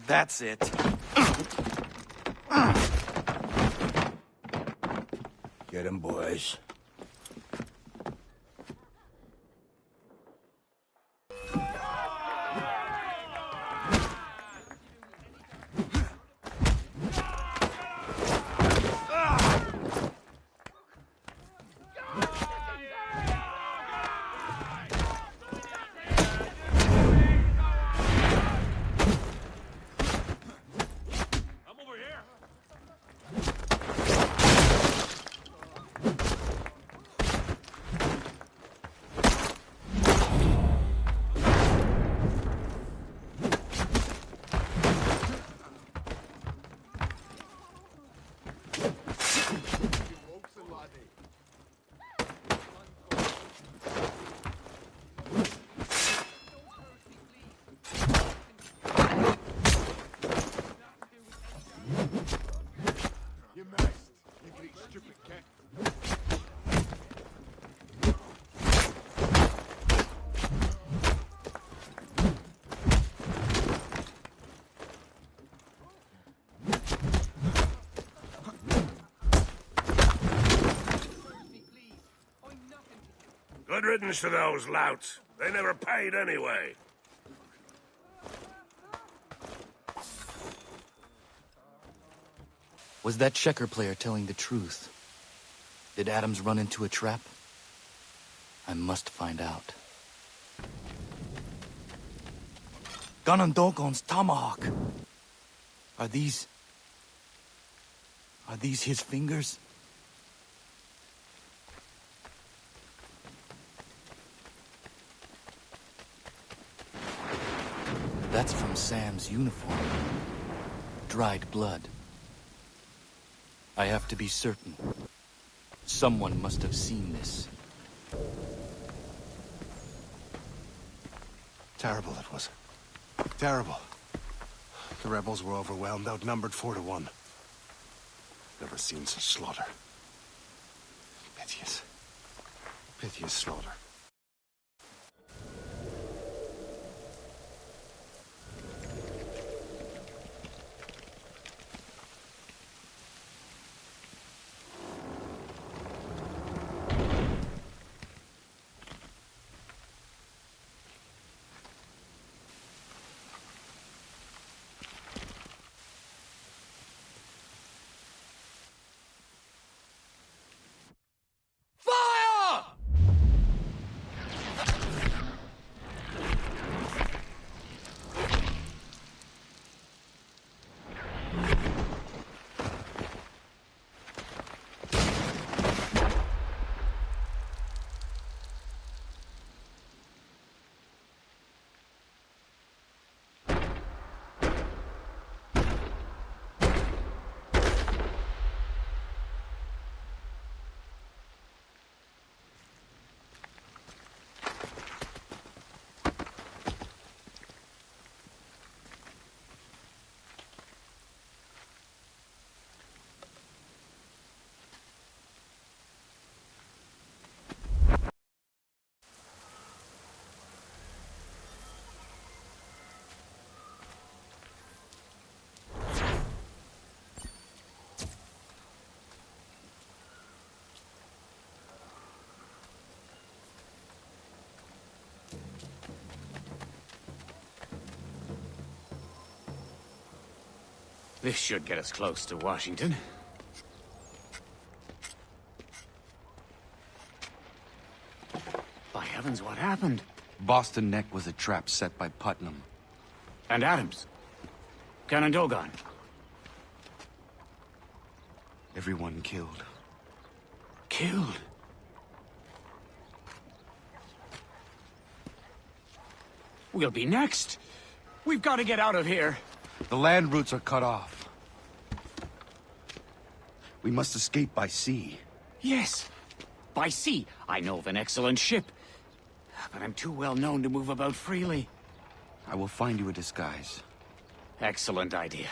That's it. Get him, boys. Good riddance to those louts. They never paid anyway. Was that checker player telling the truth? Did Adams run into a trap? I must find out. Ganondogon's tomahawk! Are these his fingers? That's from Sam's uniform. Dried blood. I have to be certain. Someone must have seen this. Terrible it was. Terrible. The rebels were overwhelmed, outnumbered 4 to 1. Never seen such slaughter. Piteous. Piteous slaughter. This should get us close to Washington. By heavens, what happened? Boston Neck was a trap set by Putnam. And Adams. Ganondogon. Everyone killed. Killed? We'll be next. We've got to get out of here. The land routes are cut off. We must escape by sea. Yes. By sea. I know of an excellent ship. But I'm too well known to move about freely. I will find you a disguise. Excellent idea.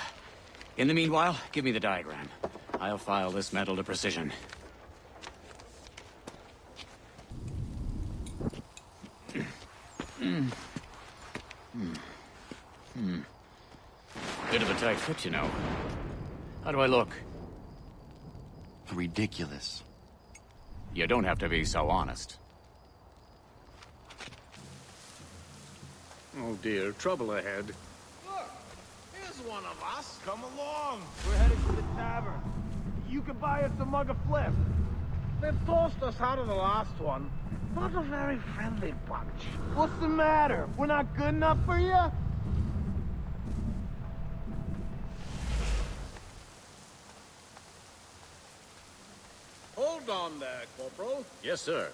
In the meanwhile, give me the diagram. I'll file this metal to precision. Bit of a tight fit, you know. How do I look? Ridiculous. You don't have to be so honest. Oh dear, trouble ahead. Look, here's one of us. Come along. We're headed to the tavern. You can buy us a mug of flip. They've tossed us out of the last one. Not a very friendly bunch. What's the matter? We're not good enough for you? Hold on there, Corporal. Yes, sir.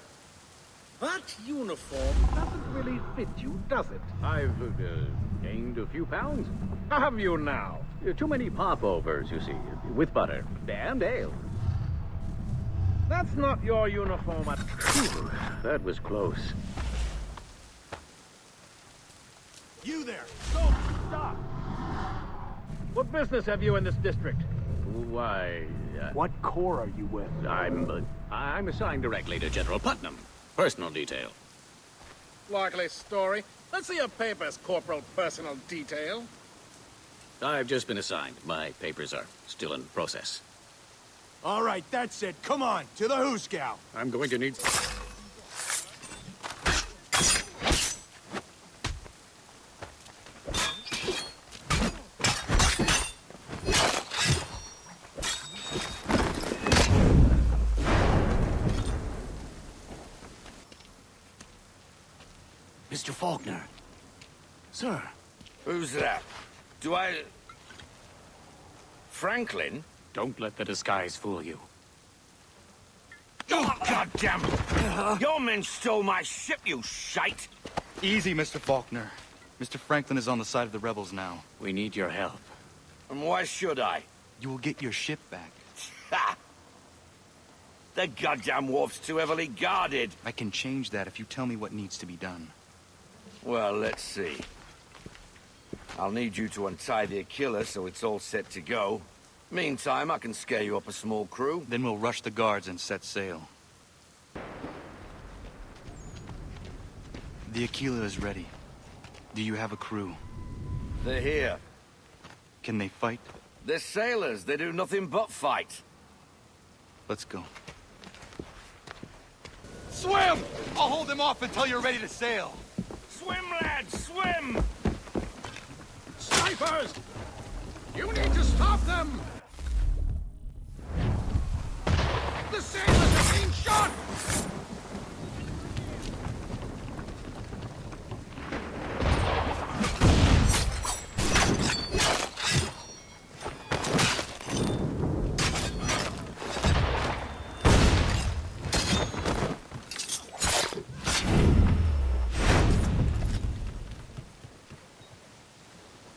That uniform doesn't really fit you, does it? I've gained a few pounds. Have you now? Too many popovers, you see, with butter and ale. That's not your uniform at... Phew, that was close. You there! Go! Stop! What business have you in this district? Why, What corps are you with? I'm assigned directly to General Putnam. Personal detail. Likely story. Let's see your papers, Corporal Personal Detail. I've just been assigned. My papers are still in process. All right, that's it. Come on, to the hoosegow. I'm going to need... Mr. Faulkner. Sir. Who's that? Franklin? Don't let the disguise fool you. Oh, goddammit! Your men stole my ship, you shite! Easy, Mr. Faulkner. Mr. Franklin is on the side of the rebels now. We need your help. And why should I? You will get your ship back. Ha! The goddamn wharf's too heavily guarded. I can change that if you tell me what needs to be done. Well, let's see. I'll need you to untie the Aquila so it's all set to go. Meantime, I can scare you up a small crew. Then we'll rush the guards and set sail. The Aquila is ready. Do you have a crew? They're here. Can they fight? They're sailors. They do nothing but fight. Let's go. Swim! I'll hold them off until you're ready to sail. Swim, lads, swim! Snipers! You need to stop them! The sailors are being shot!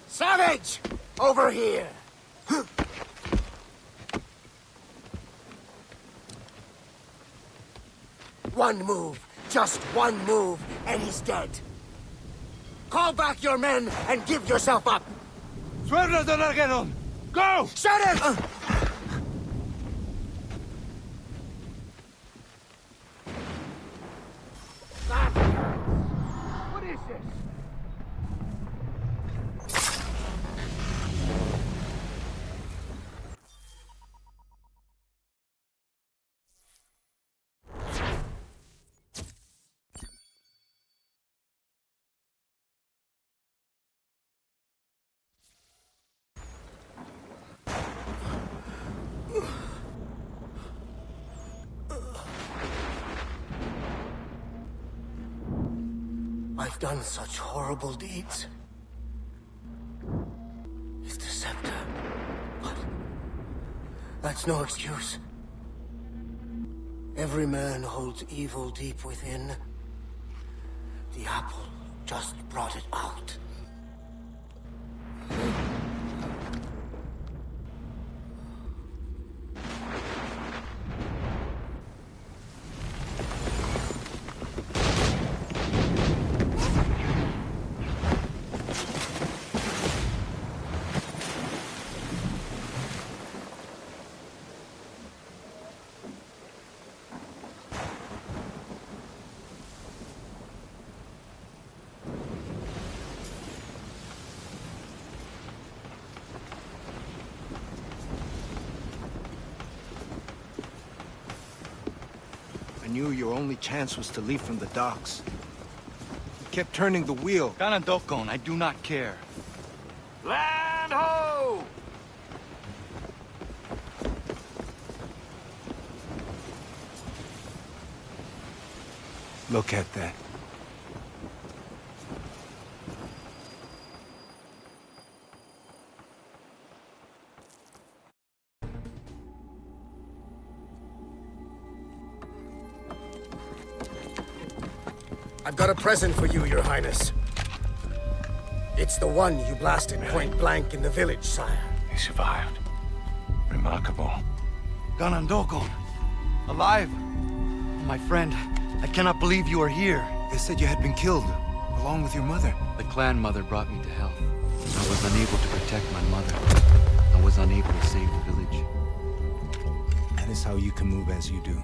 Savage! Over here! One move, just one move, and he's dead. Call back your men and give yourself up! Go! Shut it! What is this? I've done such horrible deeds. His the scepter. But that's no excuse. Every man holds evil deep within. The apple just brought it out. I knew your only chance was to leave from the docks. You kept turning the wheel. Ganandokon, I do not care. Land ho! Look at that. I've got a present for you, Your Highness. It's the one you blasted point blank in the village, sire. He survived. Remarkable. Ganandokon! Alive! My friend, I cannot believe you are here. They said you had been killed, along with your mother. The clan mother brought me to health. I was unable to protect my mother. I was unable to save the village. That is how you can move as you do.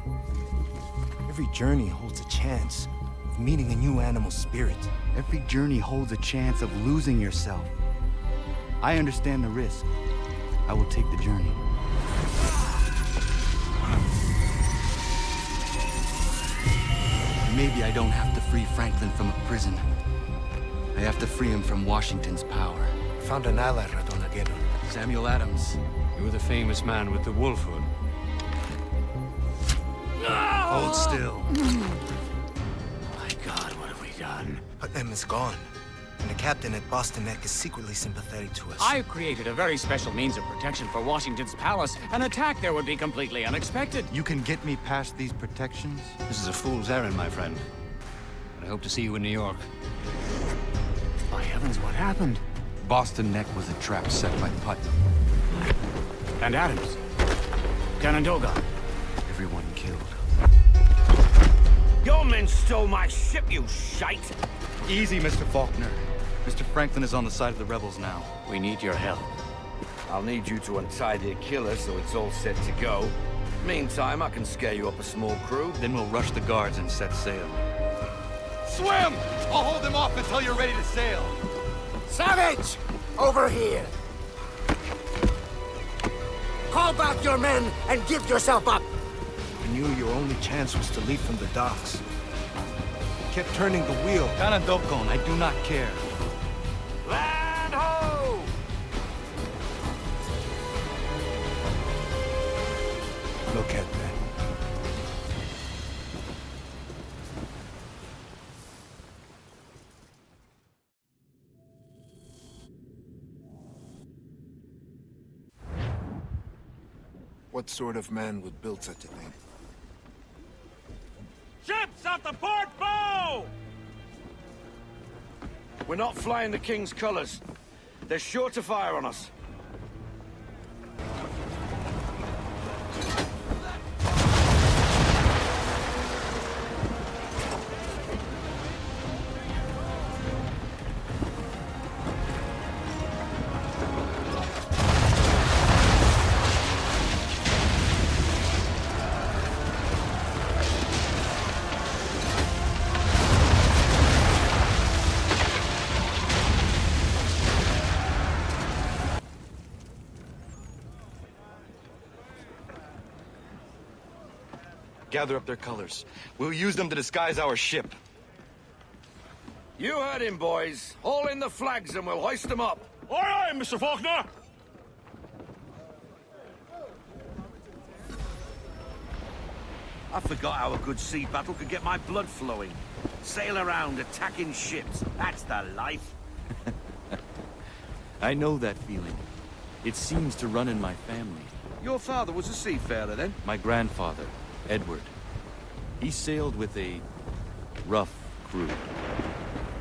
Every journey holds a chance of meeting a new animal spirit. Every journey holds a chance of losing yourself. I understand the risk. I will take the journey. Maybe I don't have to free Franklin from a prison. I have to free him from Washington's power. Found an ally, Radonagedon. Samuel Adams. You were the famous man with the wolf hood. Hold still. My God, what have we done? Putnam is gone, and the captain at Boston Neck is secretly sympathetic to us. I've created a very special means of protection for Washington's palace. An attack there would be completely unexpected. You can get me past these protections? This is a fool's errand, my friend. But I hope to see you in New York. By heavens, what happened? Boston Neck was a trap set by Putnam. And Adams. Canandaigua. Everyone killed. Your men stole my ship, you shite! Easy, Mr. Faulkner. Mr. Franklin is on the side of the rebels now. We need your help. I'll need you to untie the Achilles so it's all set to go. Meantime, I can scare you up a small crew. Then we'll rush the guards and set sail. Swim! I'll hold them off until you're ready to sail. Savage! Over here! Call back your men and give yourself up! I knew your only chance was to leave from the docks. You kept turning the wheel. Canandaigua, I do not care. Land ho! Look at that. What sort of man would build such a thing? Ships off the port bow! We're not flying the King's colors. They're sure to fire on us. Gather up their colors. We'll use them to disguise our ship. You heard him, boys. Haul in the flags and we'll hoist them up. Aye, aye, Mr. Faulkner! I forgot how a good sea battle could get my blood flowing. Sail around, attacking ships. That's the life. I know that feeling. It seems to run in my family. Your father was a seafarer, then? My grandfather, Edward. He sailed with a rough crew.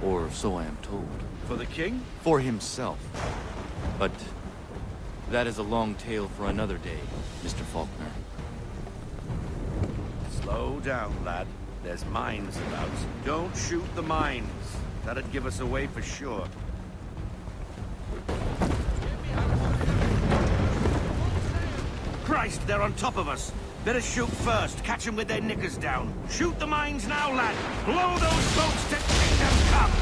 Or so I am told. For the king? For himself. But that is a long tale for another day, Mr. Faulkner. Slow down, lad. There's mines about. Don't shoot the mines. That'd give us away for sure. Christ, they're on top of us. Better shoot first. Catch them with their knickers down. Shoot the mines now, lad. Blow those boats to kingdom come.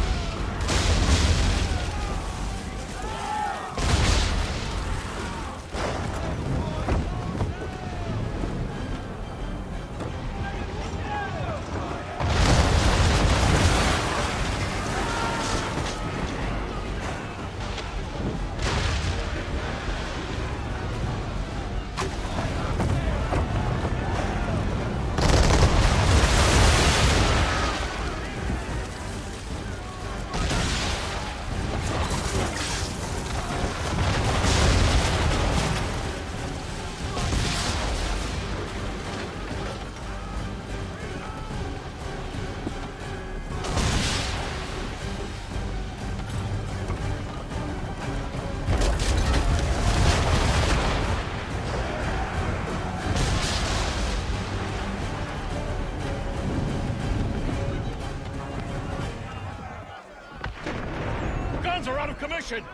Are out of commission!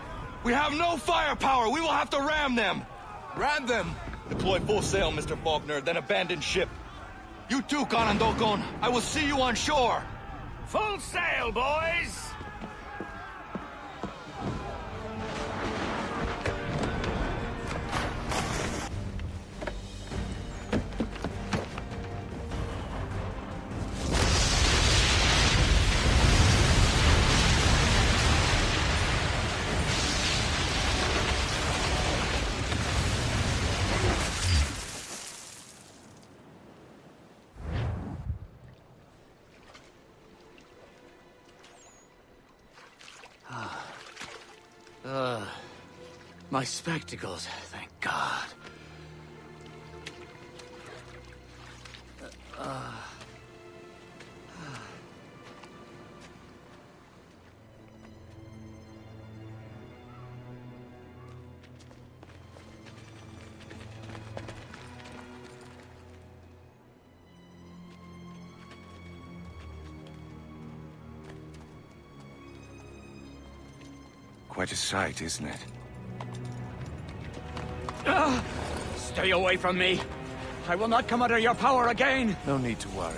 We have no firepower! We will have to ram them! Ram them! Deploy full sail, Mr. Faulkner, then abandon ship. You too, Canandaigua. I will see you on shore! Full sail, boys! My spectacles, thank God. Quite a sight, isn't it? Stay away from me! I will not come under your power again! No need to worry.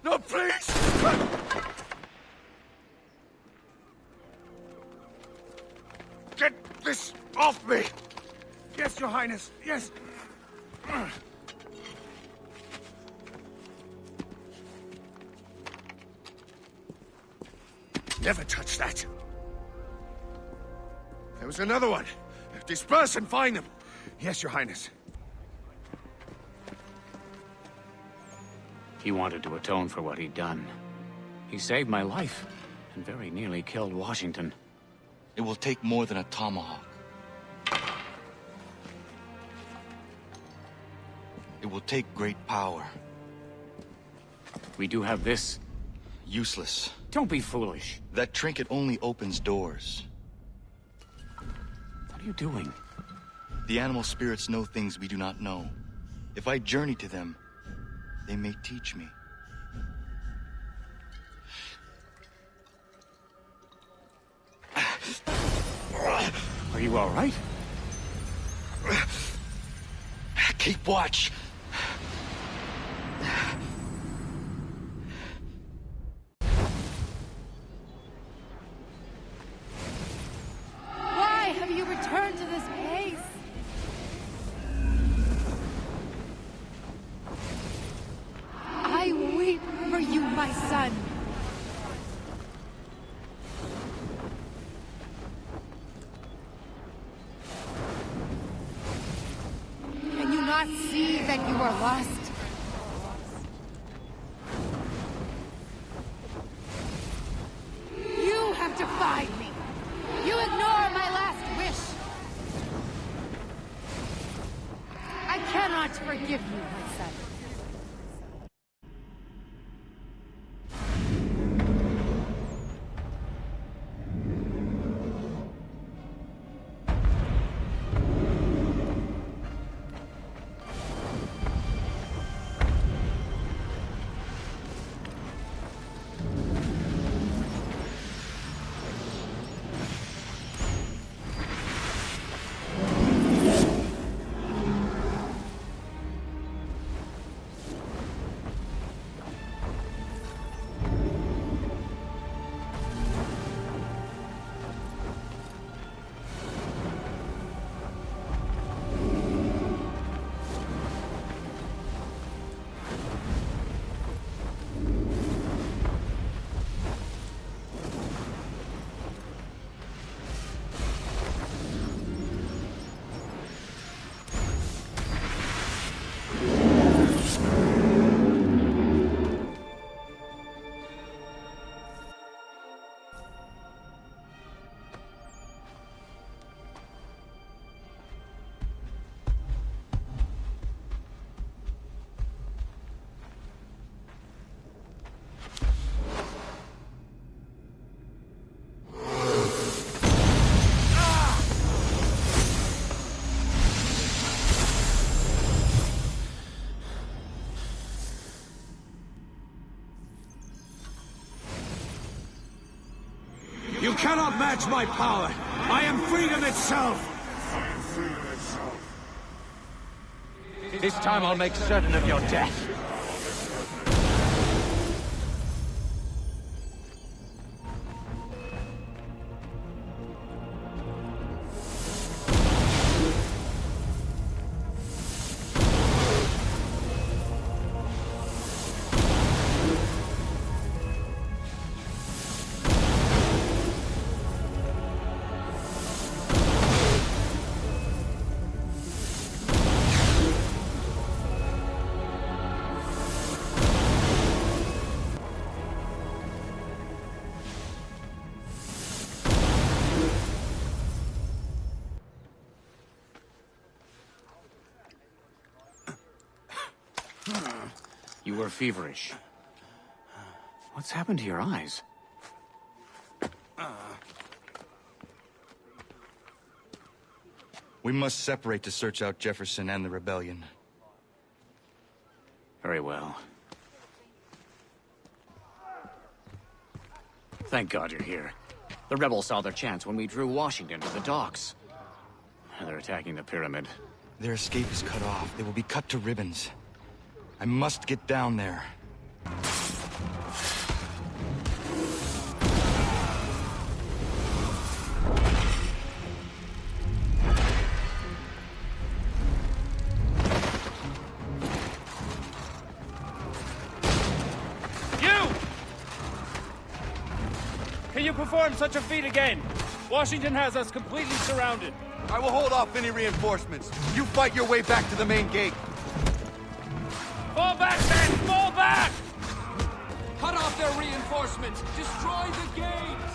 No, please! Get this off me! Yes, Your Highness, yes! Never touch that! There was another one! Disperse and find them! Yes, Your Highness. He wanted to atone for what he'd done. He saved my life, and very nearly killed Washington. It will take more than a tomahawk. It will take great power. We do have this. Useless. Don't be foolish. That trinket only opens doors. What are you doing? The animal spirits know things we do not know. If I journey to them, they may teach me. Are you all right? Keep watch. Why have you returned to this place? I weep for you, my son. Can you not see that you are lost? You have defied me. You ignore my last wish. I cannot forgive you, my son. You cannot match my power! I am freedom itself! This time I'll make certain of your death. You were feverish. What's happened to your eyes? We must separate to search out Jefferson and the rebellion. Very well. Thank God you're here. The rebels saw their chance when we drew Washington to the docks. They're attacking the pyramid. Their escape is cut off. They will be cut to ribbons. I must get down there. You! Can you perform such a feat again? Washington has us completely surrounded. I will hold off any reinforcements. You fight your way back to the main gate. Fall back, men! Fall back! Cut off their reinforcements! Destroy the gates!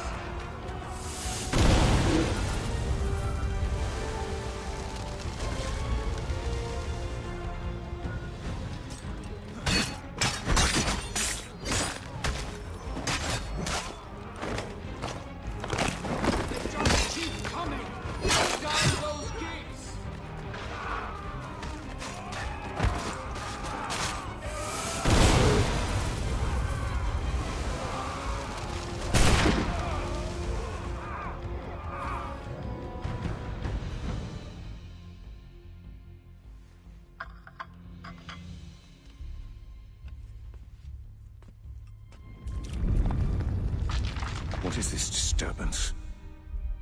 What is this disturbance?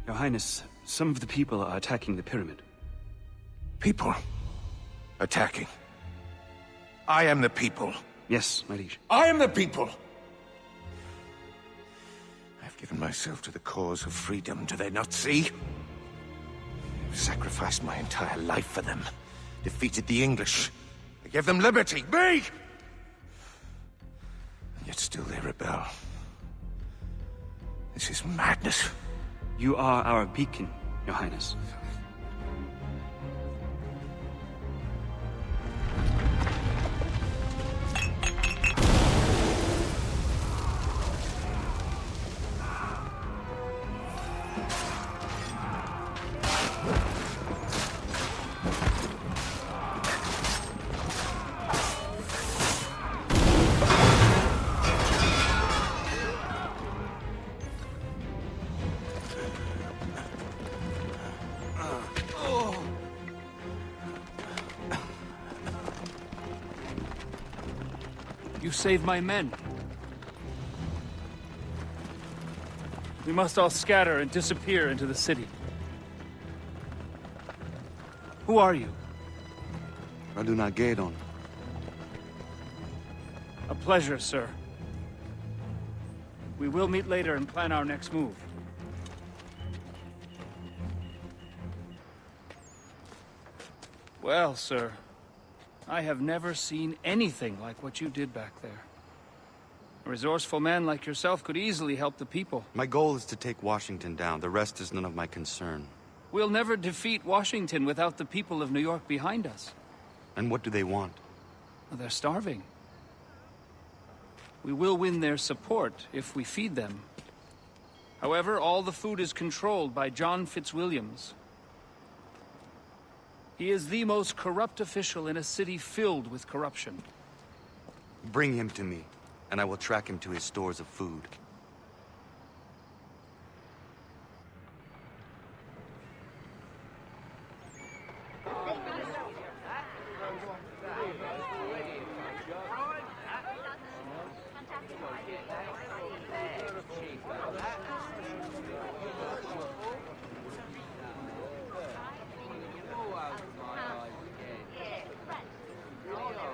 Your Highness, some of the people are attacking the pyramid. People? Attacking? I am the people. Yes, my liege. I am the people! I've given myself to the cause of freedom, do they not see? I've sacrificed my entire life for them. Defeated the English. I gave them liberty, me! And yet still they rebel. This is madness. You are our beacon, Your Highness. You saved my men. We must all scatter and disappear into the city. Who are you? Radunagedon. A pleasure, sir. We will meet later and plan our next move. Well, sir, I have never seen anything like what you did back there. A resourceful man like yourself could easily help the people. My goal is to take Washington down. The rest is none of my concern. We'll never defeat Washington without the people of New York behind us. And what do they want? They're starving. We will win their support if we feed them. However, all the food is controlled by John Fitzwilliams. He is the most corrupt official in a city filled with corruption. Bring him to me, and I will track him to his stores of food.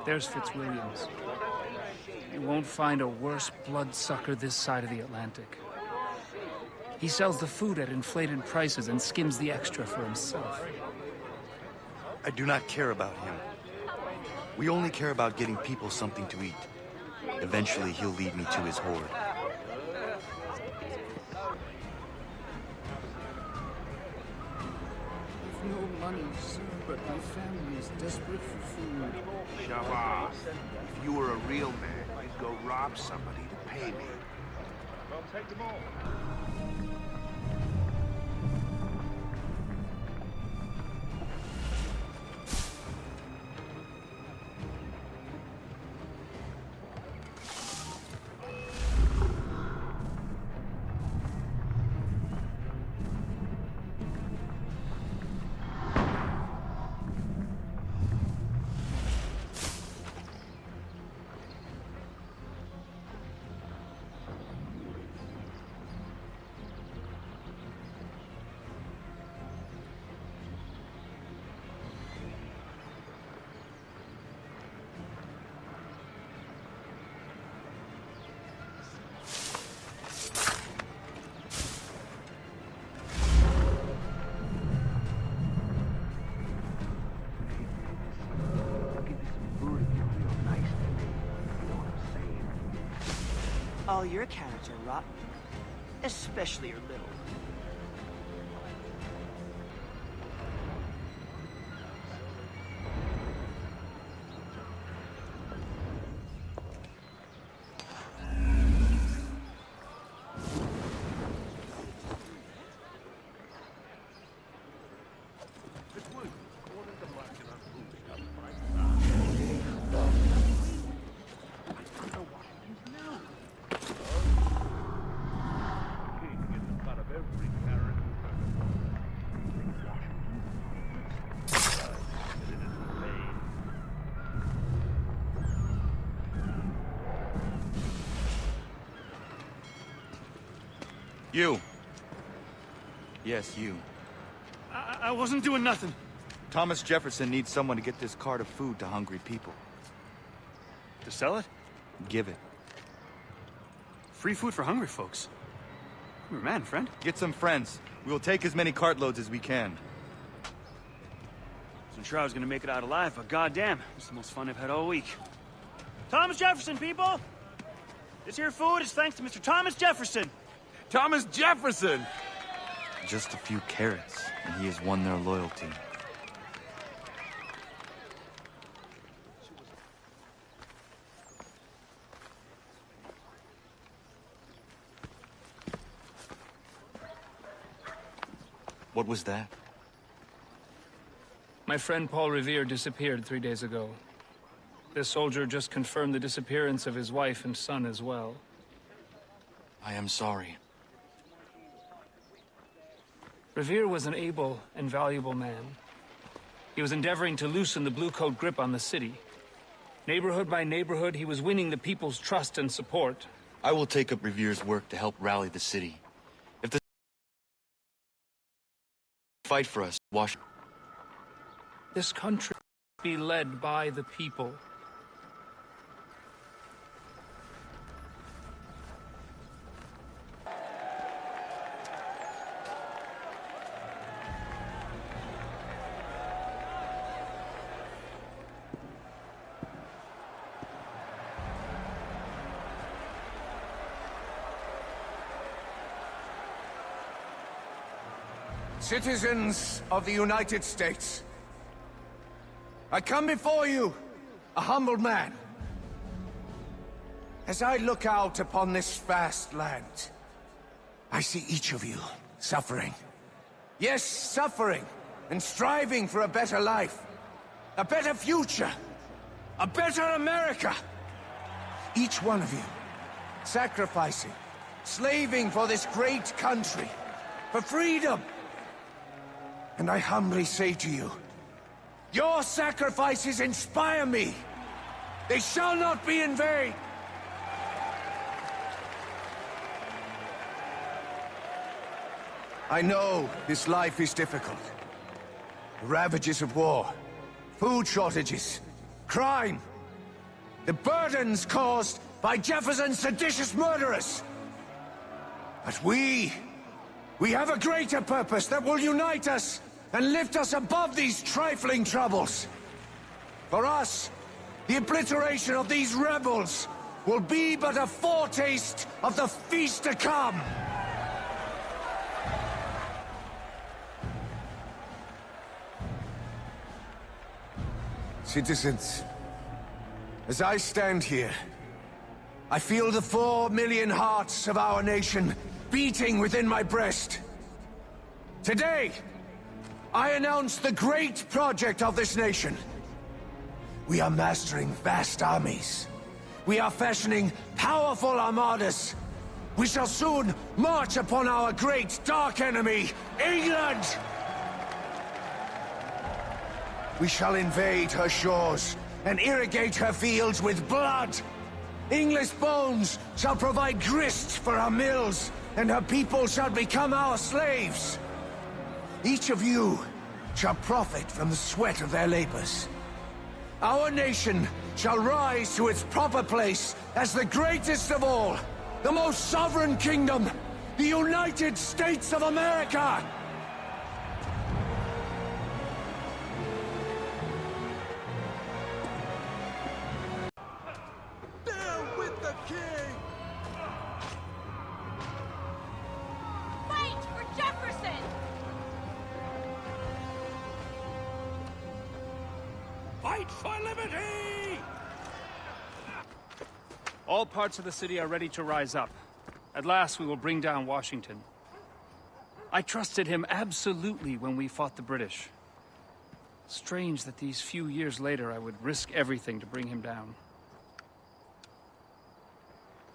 There's Fitzwilliams. You won't find a worse bloodsucker this side of the Atlantic. He sells the food at inflated prices and skims the extra for himself. I do not care about him. We only care about getting people something to eat. Eventually, he'll lead me to his horde. No money, sir, but my family is desperate for food. Shabazz, if you were a real man, you'd go rob somebody to pay me. Well, take them all. All your carrots are rotten. Especially your little. You. Yes, you. I wasn't doing nothing. Thomas Jefferson needs someone to get this cart of food to hungry people. To sell it? Give it. Free food for hungry folks. You're a man, friend. Get some friends. We will take as many cartloads as we can. Wasn't sure I was gonna make it out alive, but goddamn, it's the most fun I've had all week. Thomas Jefferson, people! This here food is thanks to Mr. Thomas Jefferson. Thomas Jefferson! Just a few carrots, and he has won their loyalty. What was that? My friend Paul Revere disappeared 3 days ago. This soldier just confirmed the disappearance of his wife and son as well. I am sorry. Revere was an able and valuable man. He was endeavoring to loosen the Blue Coat grip on the city. Neighborhood by neighborhood, he was winning the people's trust and support. I will take up Revere's work to help rally the city. If the fight for us, Washington. This country must be led by the people. Citizens of the United States, I come before you, a humble man. As I look out upon this vast land, I see each of you suffering. Yes, suffering, and striving for a better life, a better future, a better America. Each one of you, sacrificing, slaving for this great country, for freedom. And I humbly say to you, your sacrifices inspire me. They shall not be in vain. I know this life is difficult. The ravages of war, food shortages, crime, The burdens caused by Jefferson's seditious murderers. But we have a greater purpose that will unite us and lift us above these trifling troubles. For us, the obliteration of these rebels will be but a foretaste of the feast to come. Citizens, as I stand here, I feel the 4 million hearts of our nation beating within my breast. Today, I announce the great project of this nation. We are mastering vast armies. We are fashioning powerful armadas. We shall soon march upon our great dark enemy, England! We shall invade her shores and irrigate her fields with blood. English bones shall provide grist for our mills, and her people shall become our slaves. Each of you shall profit from the sweat of their labors. Our nation shall rise to its proper place as the greatest of all, the most sovereign kingdom, the United States of America! Down with the king! Fight for Jefferson! Fight for liberty! All parts of the city are ready to rise up. At last we will bring down Washington. I trusted him absolutely when we fought the British. Strange that these few years later I would risk everything to bring him down.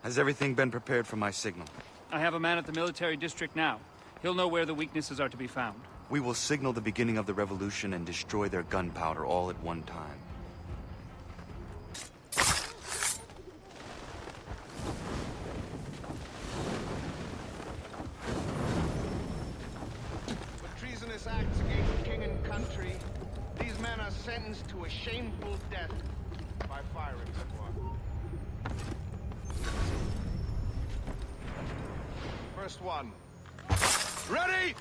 Has everything been prepared for my signal? I have a man at the military district now. He'll know where the weaknesses are to be found. We will signal the beginning of the revolution and destroy their gunpowder all at one time. For treasonous acts against king and country, these men are sentenced to a shameful death by firing squad. First one. Ready!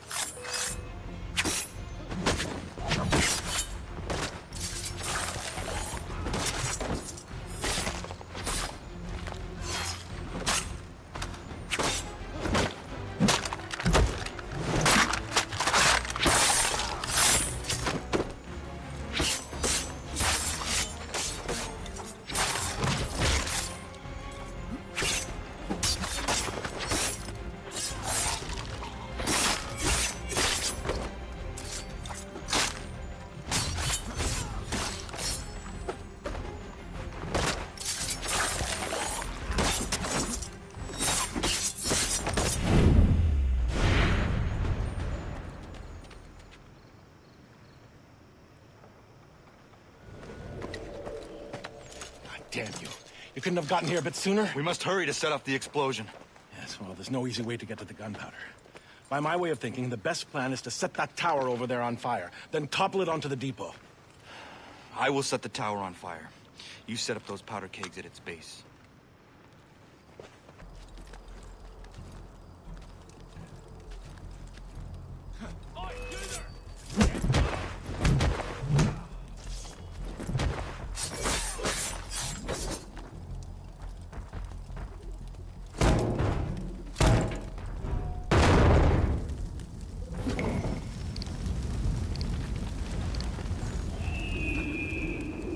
Damn you. You couldn't have gotten here a bit sooner? We must hurry to set off the explosion. Yes, well, there's no easy way to get to the gunpowder. By my way of thinking, the best plan is to set that tower over there on fire, then topple it onto the depot. I will set the tower on fire. You set up those powder kegs at its base.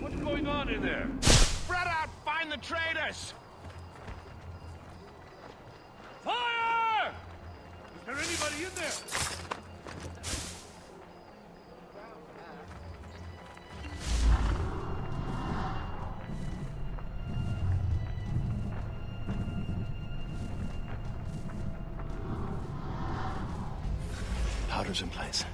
What's going on in there? Spread out! Find the traitors! Fire! Is there anybody in there? Powder's in place.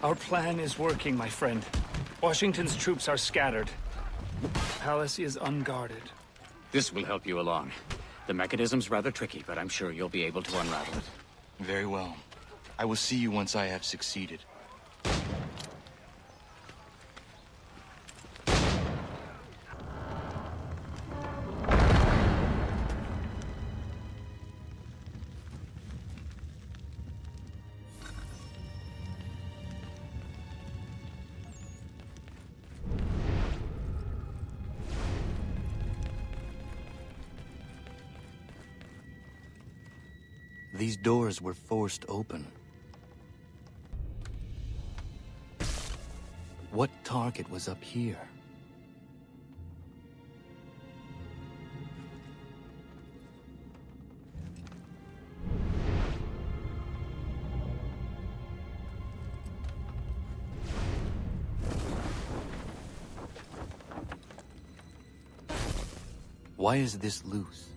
Our plan is working, my friend. Washington's troops are scattered. The palace is unguarded. This will help you along. The mechanism's rather tricky, but I'm sure you'll be able to unravel it. Very well. I will see you once I have succeeded. These doors were forced open. What target was up here? Why is this loose?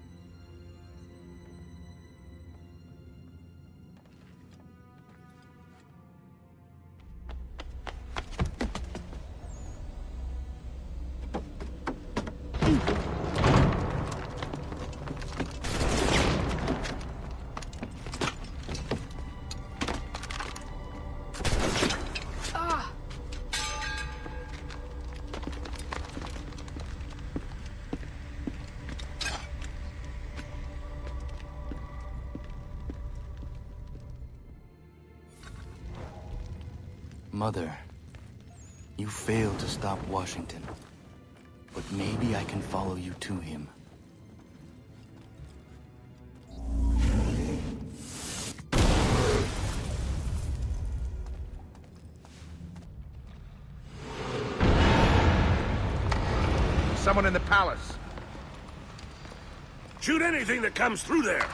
Mother, you failed to stop Washington, but maybe I can follow you to him. Someone in the palace. Shoot anything that comes through there.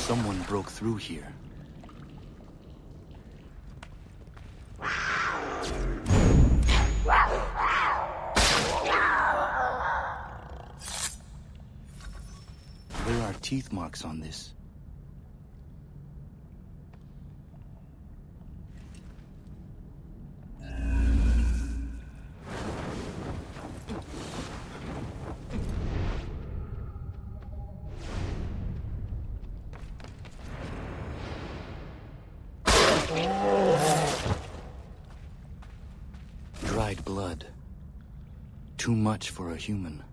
Someone broke through here. There are teeth marks on this. Dried blood. Too much for a human.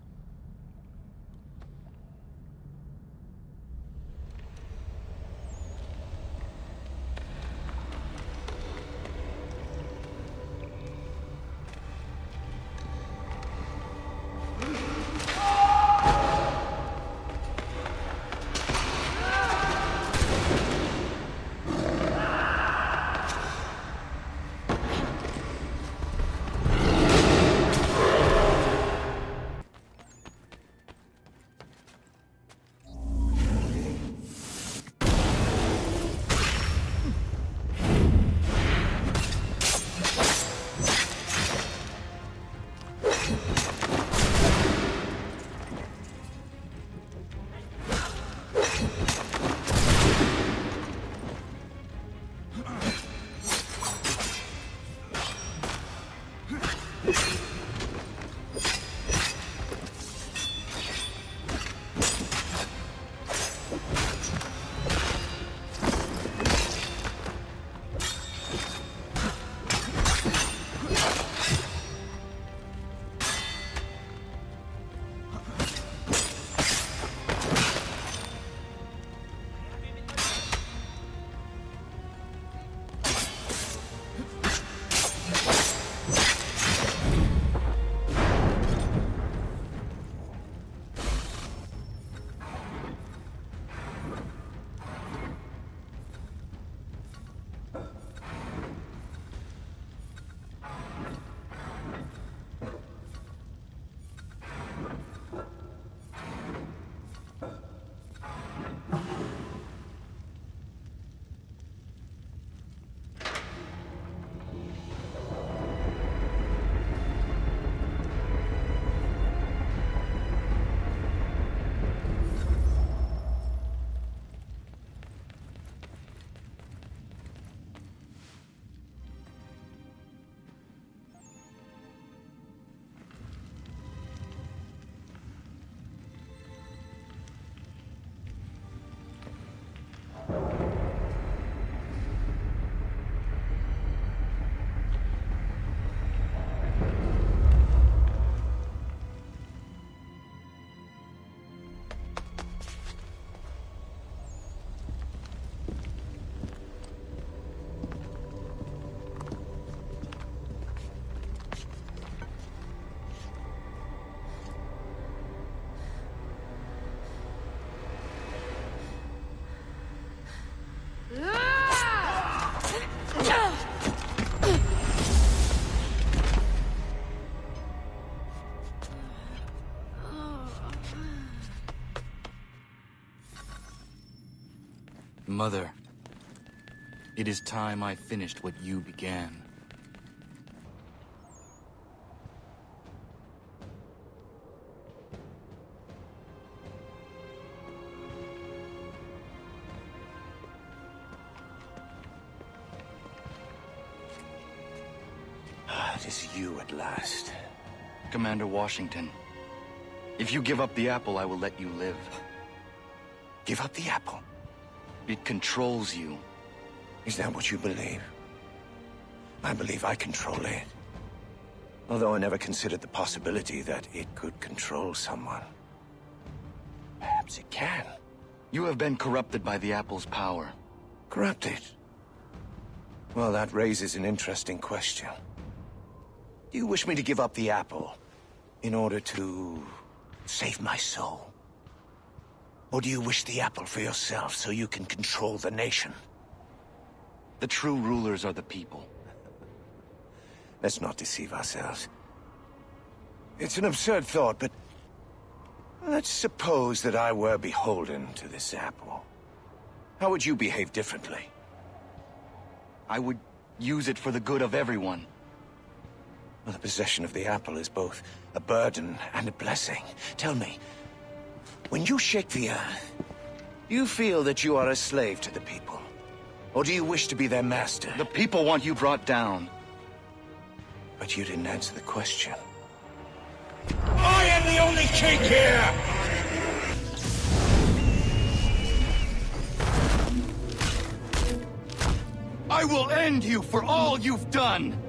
Mother, it is time I finished what you began. It is you at last. Commander Washington, if you give up the apple, I will let you live. Give up the apple? It controls you. Is that what you believe? I believe I control it. Although I never considered the possibility that it could control someone. Perhaps it can. You have been corrupted by the apple's power. Corrupted? Well, that raises an interesting question. Do you wish me to give up the apple in order to save my soul? Or do you wish the apple for yourself so you can control the nation? The true rulers are the people. Let's not deceive ourselves. It's an absurd thought, but let's suppose that I were beholden to this apple. How would you behave differently? I would use it for the good of everyone. Well, the possession of the apple is both a burden and a blessing. Tell me, when you shake the earth, do you feel that you are a slave to the people? Or do you wish to be their master? The people want you brought down. But you didn't answer the question. I am the only king here! I will end you for all you've done!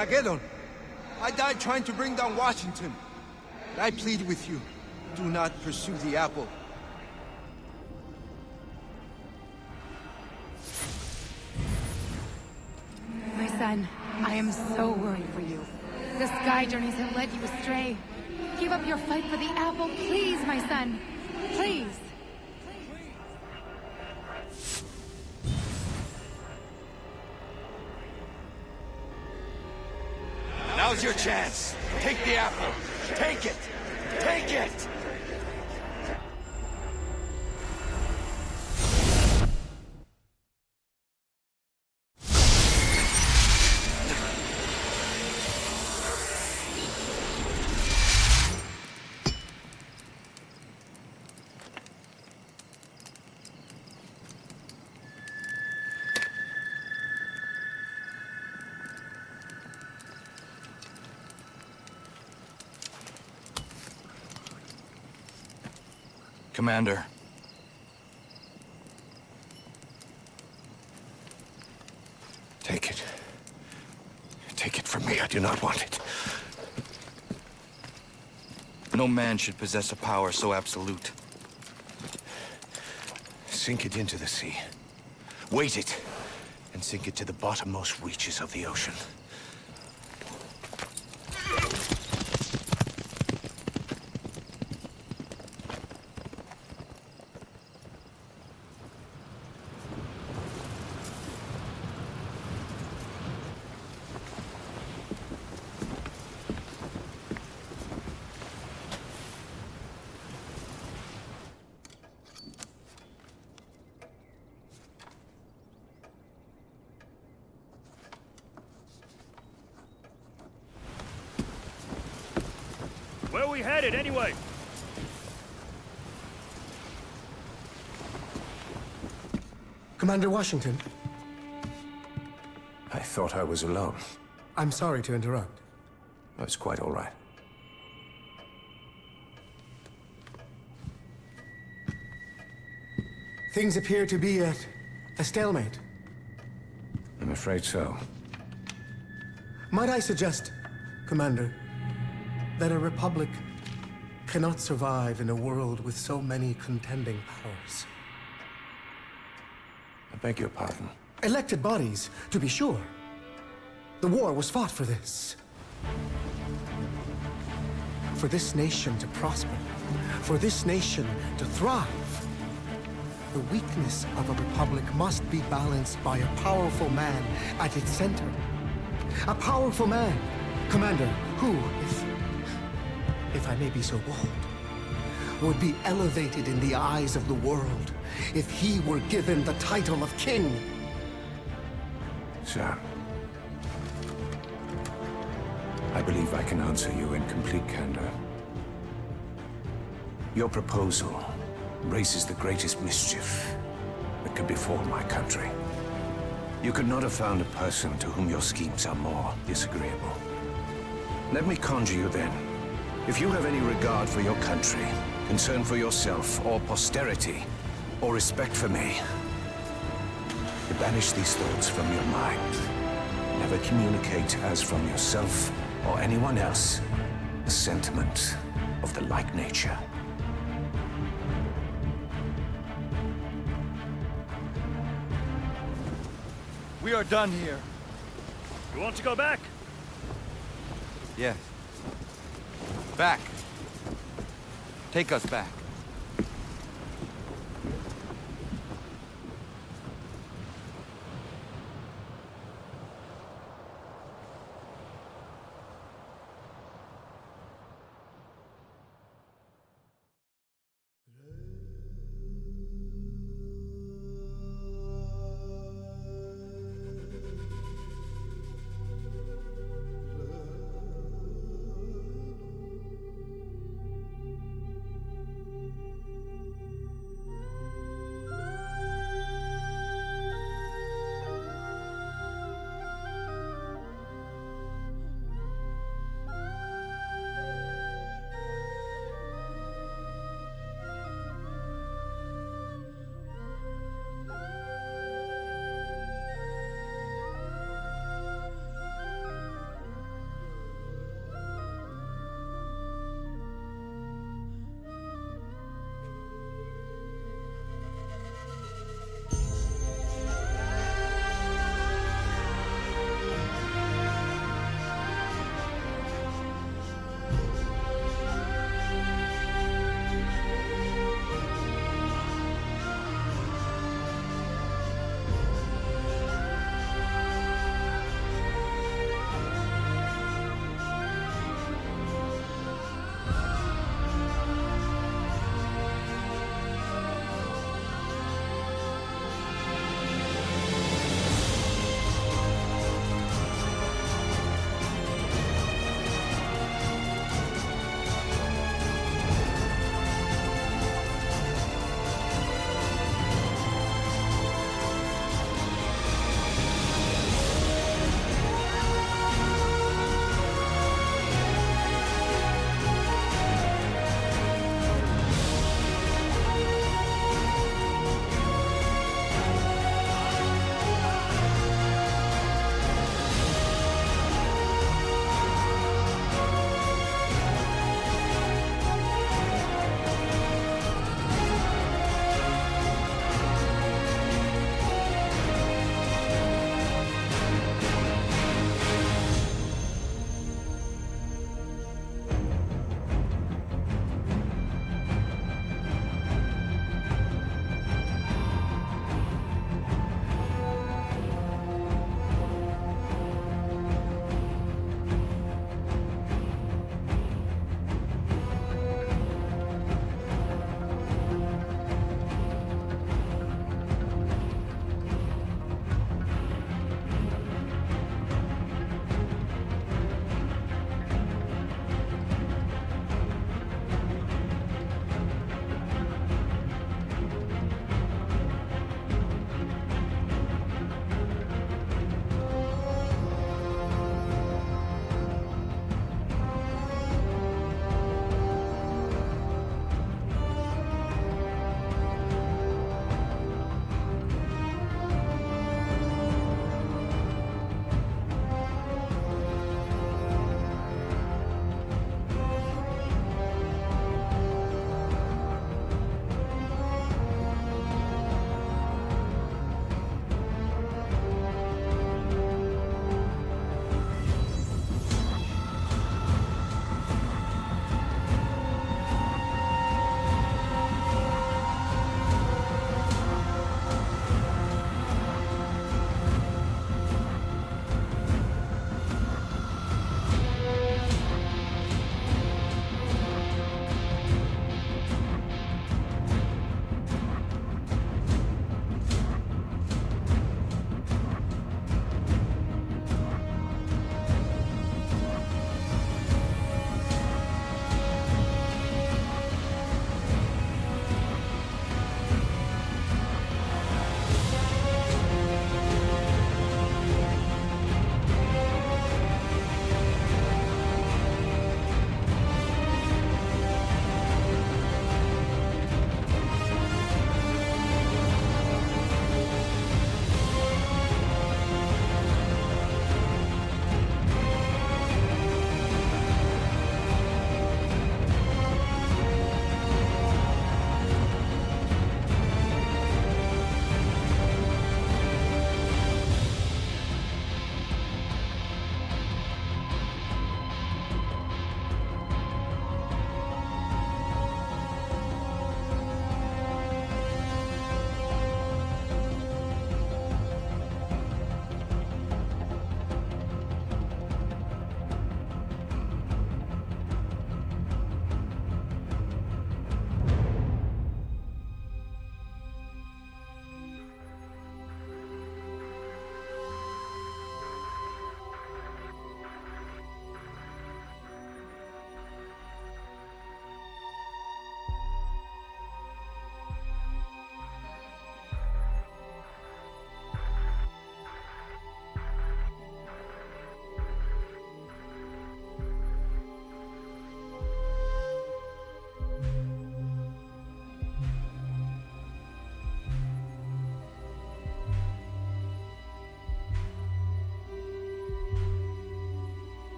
Armageddon, I died trying to bring down Washington. And I plead with you, do not pursue the apple. My son, I am so worried for you. The sky journeys have led you astray. Give up your fight for the apple, please, my son. Please. Now's your chance. Take the apple. Take it. Take it! Commander. Take it. Take it from me. I do not want it. No man should possess a power so absolute. Sink it into the sea. Weight it, and sink it to the bottommost reaches of the ocean. are we headed, anyway? Commander Washington, I thought I was alone. I'm sorry to interrupt. That's quite all right. Things appear to be at a stalemate. I'm afraid so. Might I suggest, Commander, that a republic cannot survive in a world with so many contending powers? I beg your pardon. Elected bodies, to be sure. The war was fought for this. For this nation to prosper. For this nation to thrive. The weakness of a republic must be balanced by a powerful man at its center. A powerful man, Commander, who, if I may be so bold, would be elevated in the eyes of the world if he were given the title of king. Sir, I believe I can answer you in complete candor. Your proposal raises the greatest mischief that could befall my country. You could not have found a person to whom your schemes are more disagreeable. Let me conjure you then. If you have any regard for your country, concern for yourself, or posterity, or respect for me, to banish these thoughts from your mind. Never communicate as from yourself or anyone else a sentiment of the like nature. We are done here. You want to go back? Yes. Back. Take us back.